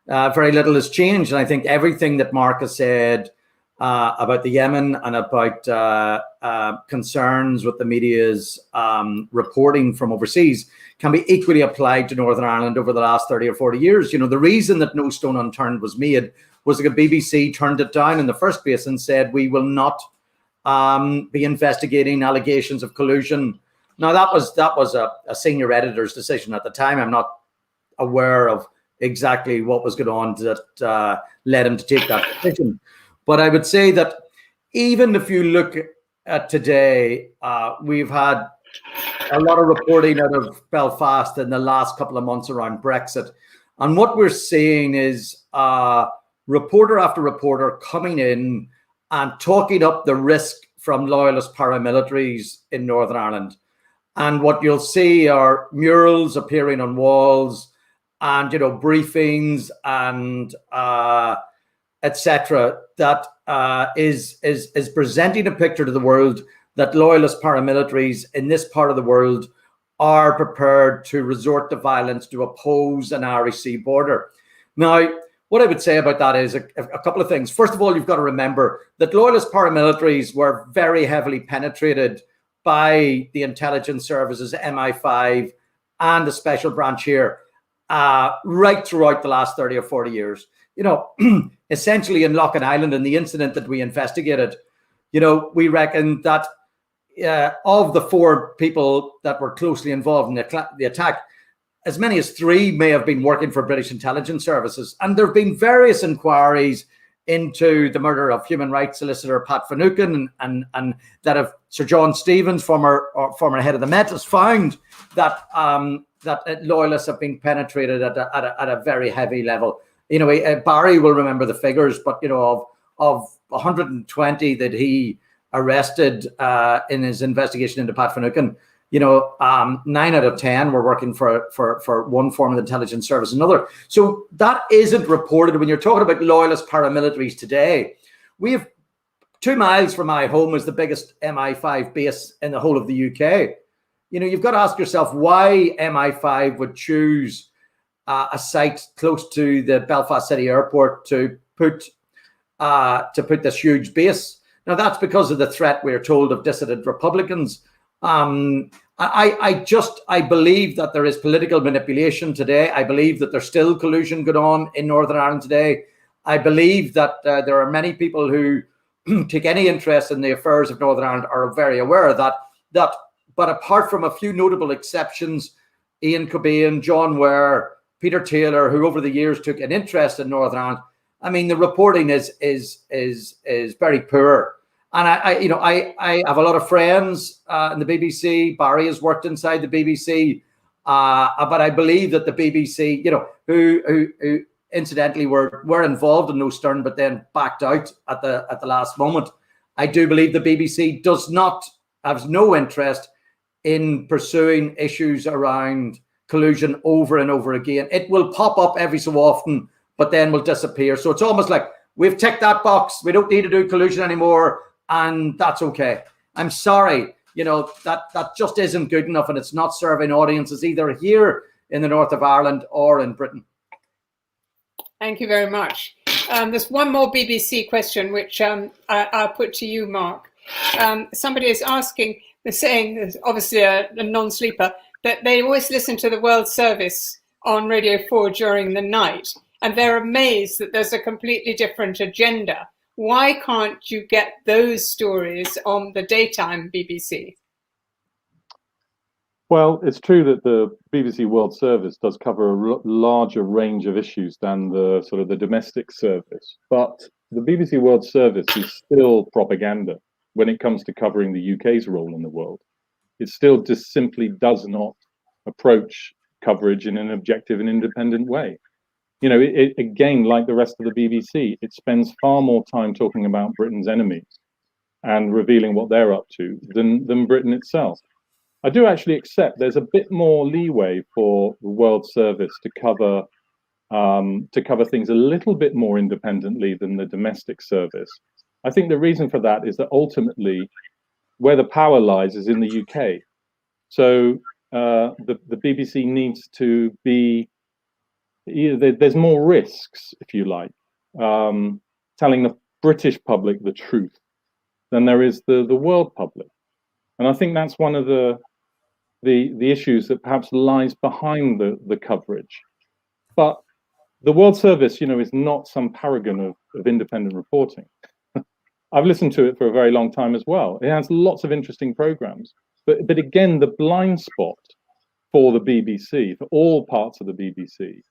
very little has changed. And I think everything that Mark has said about the Yemen and about concerns with the media's reporting from overseas can be equally applied to Northern Ireland over the last 30 or 40 years. You know, the reason that no stone unturned was made was that the BBC turned it down in the first place and said, we will not be investigating allegations of collusion. Now, that was a senior editor's decision at the time. I'm not aware of exactly what was going on that led him to take that decision. But I would say that even if you look at today, we've had a lot of reporting out of Belfast in the last couple of months around Brexit. And what we're seeing is reporter after reporter coming in and talking up the risk from loyalist paramilitaries in Northern Ireland. And what you'll see are murals appearing on walls and, you know, briefings and etc. that is presenting a picture to the world that loyalist paramilitaries in this part of the world are prepared to resort to violence to oppose an Irish sea border. Now, what I would say about that is a couple of things. First of all, you've got to remember that loyalist paramilitaries were very heavily penetrated by the intelligence services, MI5, and the special branch here, right throughout the last 30 or 40 years. You know, essentially in Loughinisland, in the incident that we investigated, you know, we reckon that of the 4 people that were closely involved in the attack, as many as 3 may have been working for British intelligence services. And there have been various inquiries into the murder of human rights solicitor Pat Finucane and that of Sir John Stevens, former head of the Met, has found that that loyalists have been penetrated at a very heavy level. You know, Barry will remember the figures, but, you know, of 120 that he arrested in his investigation into Pat Finucane, you know, 9 out of 10 were working for one form of intelligence service, another. So that isn't reported when you're talking about loyalist paramilitaries today. We have 2 miles from my home is the biggest MI5 base in the whole of the UK. You know, you've got to ask yourself why MI5 would choose a site close to the Belfast City Airport to put this huge base. Now, that's because of the threat, we're told, of dissident Republicans. I believe that there is political manipulation today. I believe that there's still collusion going on in Northern Ireland today. I believe that there are many people who take any interest in the affairs of Northern Ireland are very aware of that. But apart from a few notable exceptions, Ian Cobain, John Ware, Peter Taylor, who over the years took an interest in Northern Ireland, I mean, the reporting is very poor. And I have a lot of friends in the BBC. Barry has worked inside the BBC, but I believe that the BBC, you know, who incidentally were involved in No Stern, but then backed out at the last moment. I do believe the BBC has no interest in pursuing issues around collusion over and over again. It will pop up every so often, but then will disappear. So it's almost like we've ticked that box. We don't need to do collusion anymore. And that's okay. I'm sorry, you know, that just isn't good enough, and it's not serving audiences either here in the north of Ireland or in Britain. Thank you very much. There's one more BBC question, which I'll put to you, Mark. Somebody is asking, they're saying, obviously a non-sleeper, that they always listen to the World Service on Radio 4 during the night, and they're amazed that there's a completely different agenda. Why can't you get those stories on the daytime BBC? Well, it's true that the BBC World Service does cover a larger range of issues than the sort of the domestic service, but the BBC World Service is still propaganda when it comes to covering the UK's role in the world. It still just simply does not approach coverage in an objective and independent way. You know, it again, like the rest of the BBC, it spends far more time talking about Britain's enemies and revealing what they're up to than Britain itself. I do actually accept there's a bit more leeway for the World Service to cover things a little bit more independently than the domestic service. I think the reason for that is that ultimately, where the power lies is in the UK. So the BBC needs to be. There's more risks, if you like, telling British public the truth than there is the world public. And I think that's one of the issues that perhaps lies behind the coverage. But the World Service, is not some paragon of independent reporting. I've listened to it for a very long time as well. It has lots of interesting programs. But again, the blind spot for the BBC, for all parts of the BBC,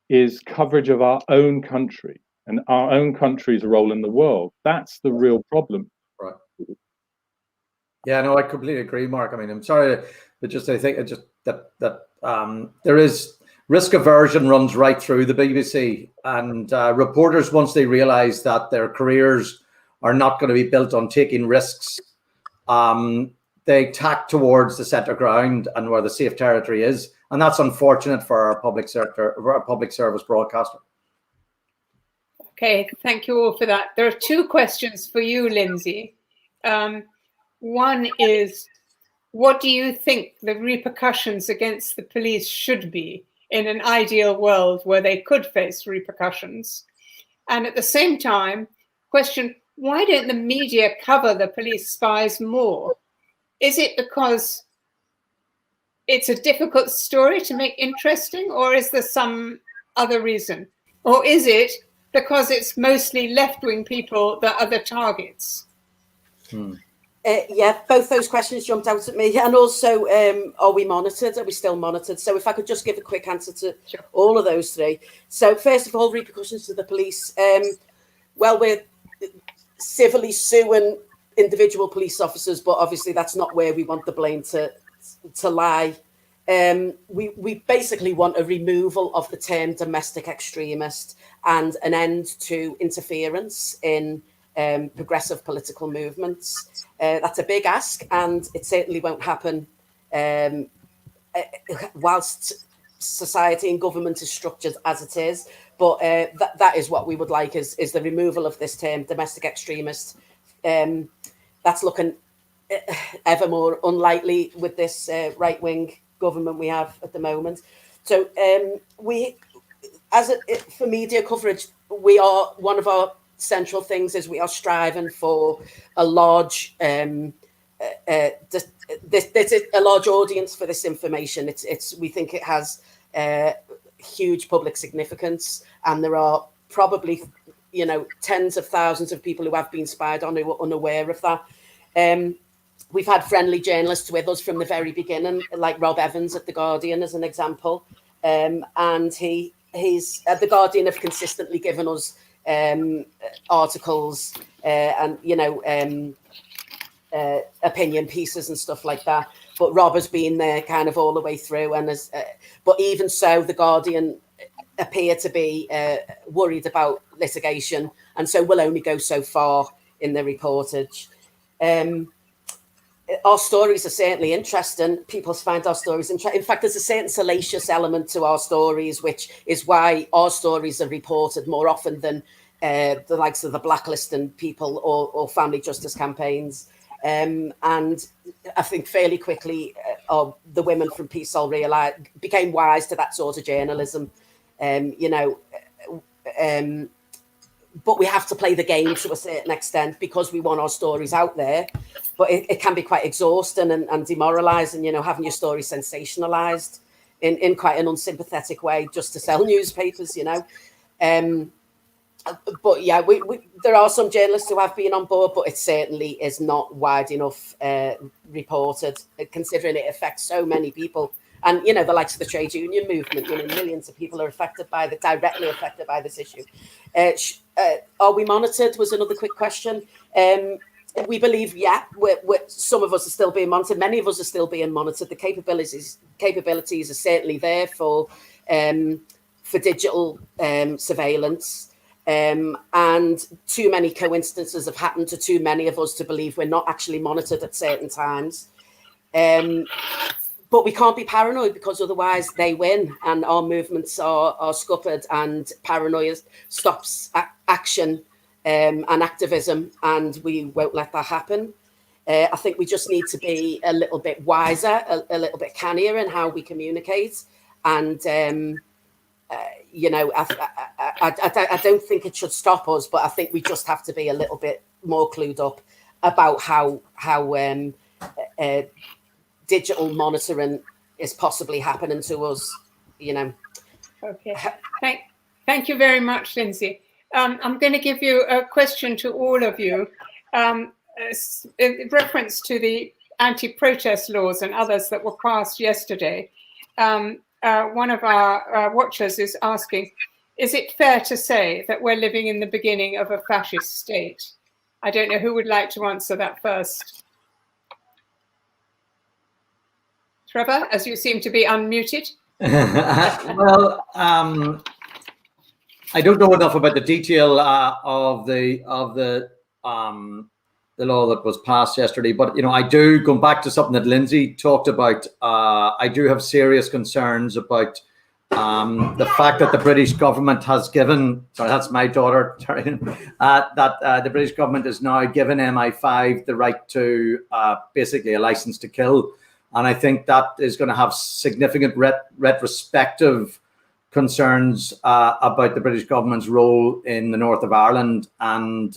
is coverage of our own country and our own country's role in the world. That's the real problem. Right. Yeah, no, I completely agree, Mark. I mean, I'm sorry, but just I think that there is risk aversion runs right through the BBC, and reporters, once they realise that their careers are not going to be built on taking risks, they tack towards the centre ground and where the safe territory is, and that's unfortunate for our public sector, our public service broadcaster. Okay, thank you all for that. There are two questions for you, Lindsay. One is, what do you think the repercussions against the police should be in an ideal world where they could face repercussions? And at the same time, question, why don't the media cover the police spies more? Is it because it's a difficult story to make interesting, or is there some other reason? Or is it because it's mostly left-wing people that are the targets? Yeah, both those questions jumped out at me. And also, are we monitored? Are we still monitored? So if I could just give a quick answer to all of those three. So first of all, repercussions to the police. Well, we're civilly suing individual police officers, but obviously that's not where we want the blame to lie. We basically want a removal of the term domestic extremist and an end to interference in progressive political movements. That's a big ask, and it certainly won't happen whilst society and government is structured as it is. But that is what we would like, is the removal of this term domestic extremist. That's looking ever more unlikely with this right-wing government we have at the moment. So for media coverage, we are, one of our central things is we are striving for a large there's a large audience for this information. We think it has huge public significance, and there are probably tens of thousands of people who have been spied on who are unaware of that. We've had friendly journalists with us from the very beginning, like Rob Evans at The Guardian as an example, and he's at The Guardian have consistently given us articles and opinion pieces and stuff like that. But Rob has been there kind of all the way through, and but even so, The Guardian appear to be worried about litigation, and so we'll only go so far in the reportage. Our stories are certainly interesting. People find our stories interesting. In fact, there's a certain salacious element to our stories, which is why our stories are reported more often than the likes of the blacklisted people or family justice campaigns. And I think fairly quickly, the women from Peace All became wise to that sort of journalism. But we have to play the game to a certain extent because we want our stories out there. But it can be quite exhausting and demoralising, having your story sensationalised in quite an unsympathetic way just to sell newspapers, But yeah, there are some journalists who have been on board, but it certainly is not wide enough reported, considering it affects so many people. And, the likes of the trade union movement, millions of people are directly affected by this issue. Are we monitored was another quick question. We believe, some of us are still being monitored. Many of us are still being monitored. The capabilities are certainly there for digital surveillance. And too many coincidences have happened to too many of us to believe we're not actually monitored at certain times. But we can't be paranoid, because otherwise they win and our movements are scuppered, and paranoia stops action and activism, and we won't let that happen. I think we just need to be a little bit wiser, a little bit cannier in how we communicate, and you know, I don't think it should stop us, but I think we just have to be a little bit more clued up about how digital monitoring is possibly happening to us, you know. Okay, thank you very much, Lindsay. I'm going to give you a question to all of you in reference to the anti-protest laws and others that were passed yesterday. One of our watchers is asking, is it fair to say that we're living in the beginning of a fascist state? I don't know who would like to answer that first. Trevor, as you seem to be unmuted. Well, I don't know enough about the detail of the law that was passed yesterday, but you know, I do, going back to something that Lindsay talked about, I do have serious concerns about the fact that the British government has given, sorry, that's my daughter, that the British government has now given MI5 the right to basically a license to kill. And I think that is going to have significant retrospective concerns about the British government's role in the north of Ireland. And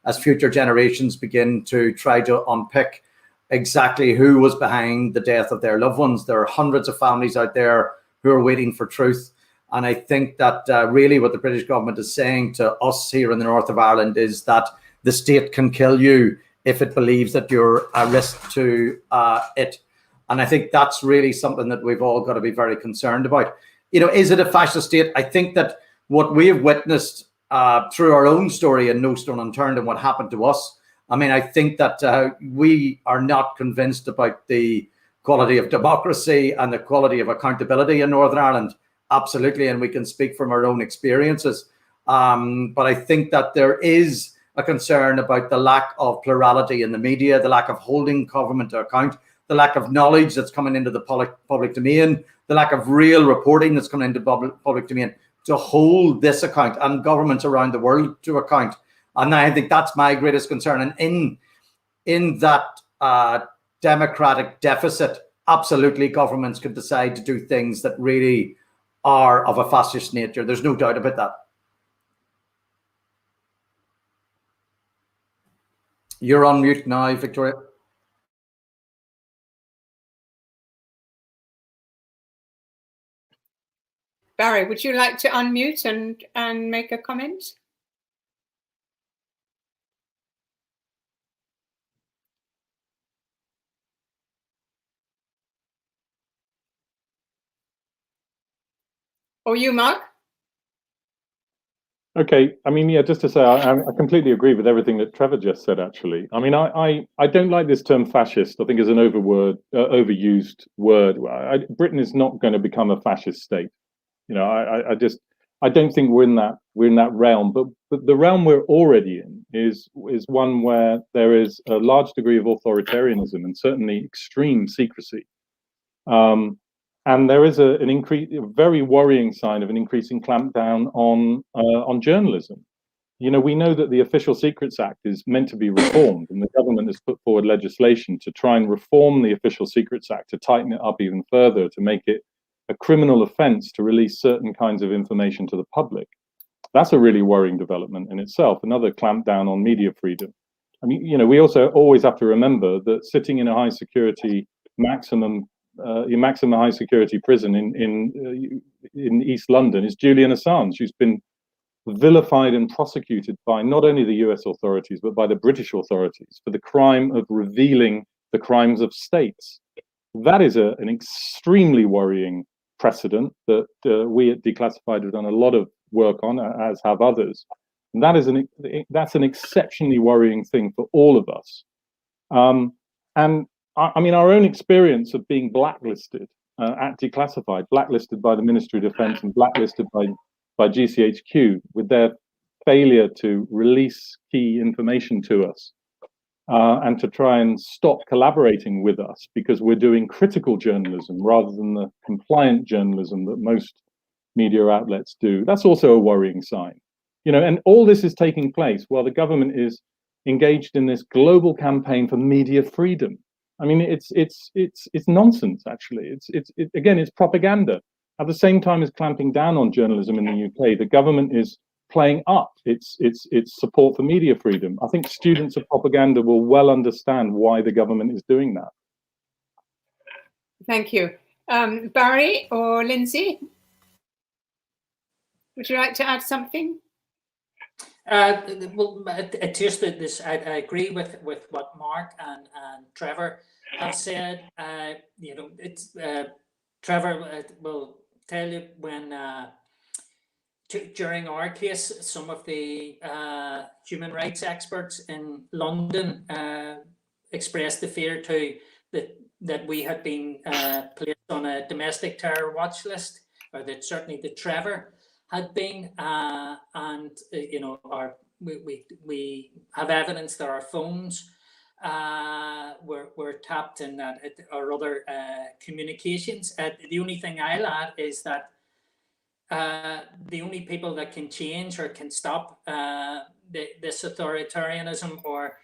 as future generations begin to try to unpick exactly who was behind the death of their loved ones, there are hundreds of families out there who are waiting for truth. And I think that really what the British government is saying to us here in the north of Ireland is that the state can kill you if it believes that you're a risk to it. And I think that's really something that we've all got to be very concerned about. You know, is it a fascist state? I think that what we have witnessed through our own story in No Stone Unturned and what happened to us, I mean, I think that we are not convinced about the quality of democracy and the quality of accountability in Northern Ireland. Absolutely. And we can speak from our own experiences. But I think that there is a concern about the lack of plurality in the media, the lack of holding government to account, the lack of knowledge that's coming into the public domain, the lack of real reporting that's coming into public domain to hold this account and governments around the world to account. And I think that's my greatest concern. And in that democratic deficit, absolutely governments could decide to do things that really are of a fascist nature. There's no doubt about that. You're on mute now, Victoria. Barry, would you like to unmute and make a comment? Or you, Mark? Okay, I mean, yeah, just to say, I completely agree with everything that Trevor just said, actually. I mean, I don't like this term fascist. I think it's an overused word. Britain is not going to become a fascist state. You know, I don't think we're in that realm. But the realm we're already in is one where there is a large degree of authoritarianism and certainly extreme secrecy. And there is a very worrying sign of an increasing clampdown on journalism. You know, we know that the Official Secrets Act is meant to be reformed, and the government has put forward legislation to try and reform the Official Secrets Act, to tighten it up even further, to make it a criminal offence to release certain kinds of information to the public. That's a really worrying development in itself, another clampdown on media freedom. I mean, you know, we also always have to remember that sitting in a high security maximum high security prison in East London is Julian Assange, who's been vilified and prosecuted by not only the US authorities, but by the British authorities for the crime of revealing the crimes of states. That is an extremely worrying precedent that we at Declassified have done a lot of work on, as have others. And that's an exceptionally worrying thing for all of us. And I mean, our own experience of being blacklisted at Declassified, blacklisted by the Ministry of Defence and blacklisted by GCHQ with their failure to release key information to us and to try and stop collaborating with us because we're doing critical journalism rather than the compliant journalism that most media outlets do. That's also a worrying sign. You know, and all this is taking place while the government is engaged in this global campaign for media freedom. I mean, it's nonsense. Actually, it's propaganda. At the same time as clamping down on journalism in the UK, the government is playing up its support for media freedom. I think students of propaganda will well understand why the government is doing that. Thank you. Barry or Lindsay, would you like to add something? Well, just this, I agree with what Mark and Trevor have said. You know, it's Trevor will tell you when during our case, some of the human rights experts in London expressed the fear too that we had been placed on a domestic terror watch list, or that certainly the Trevor had been, and you know, we have evidence that our phones were tapped in that, or other communications. The only thing I'll add is that the only people that can change or can stop this authoritarianism or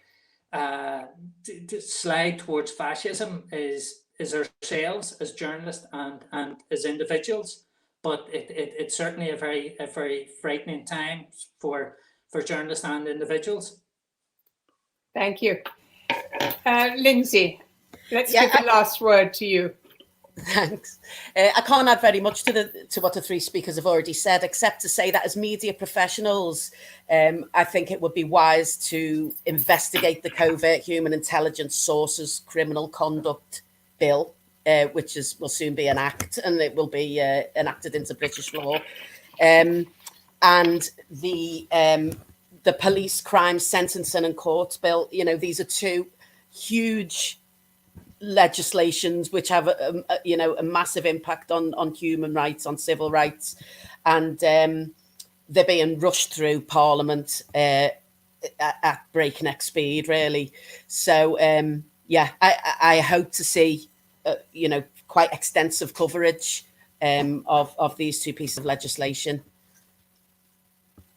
to slide towards fascism is ourselves as journalists and as individuals. But it's certainly a very frightening time for journalists and individuals. Thank you. Lindsay, let's give the last word to you. Thanks. I can't add very much to what the three speakers have already said, except to say that as media professionals, I think it would be wise to investigate the Covert Human Intelligence Sources Criminal Conduct Bill, which will soon be an act, and it will be enacted into British law, and the Police Crime Sentencing and Courts Bill. You know, these are two huge legislations which have a massive impact on human rights, on civil rights, and they're being rushed through Parliament at breakneck speed, really. So I hope to see quite extensive coverage of these two pieces of legislation.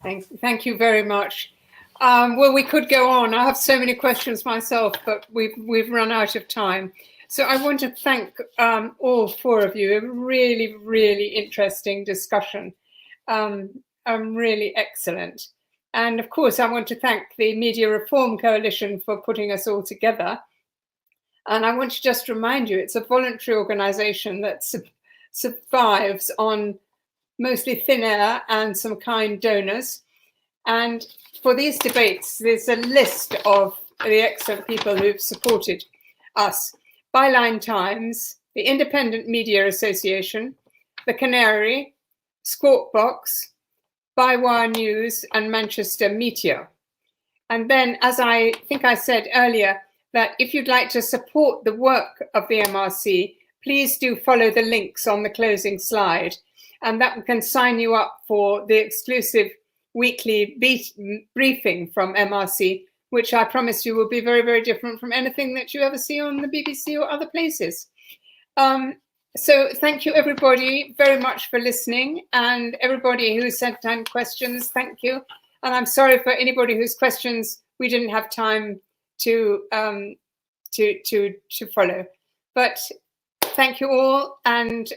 Thank you very much. Well, we could go on. I have so many questions myself, but we've run out of time. So I want to thank all four of you. A really, really interesting discussion. Really excellent. And of course, I want to thank the Media Reform Coalition for putting us all together. And I want to just remind you, it's a voluntary organisation that survives on mostly thin air and some kind donors. And for these debates, there's a list of the excellent people who've supported us. Byline Times, the Independent Media Association, the Canary, Squawk Box, Bywire News, and Manchester Meteor. And then, as I think I said earlier, that if you'd like to support the work of the MRC, please do follow the links on the closing slide. And that can sign you up for the exclusive weekly briefing from MRC, which I promise you will be very, very different from anything that you ever see on the BBC or other places. So thank you, everybody, very much for listening, and everybody who sent in questions, thank you. And I'm sorry for anybody whose questions we didn't have time to follow. But thank you all, and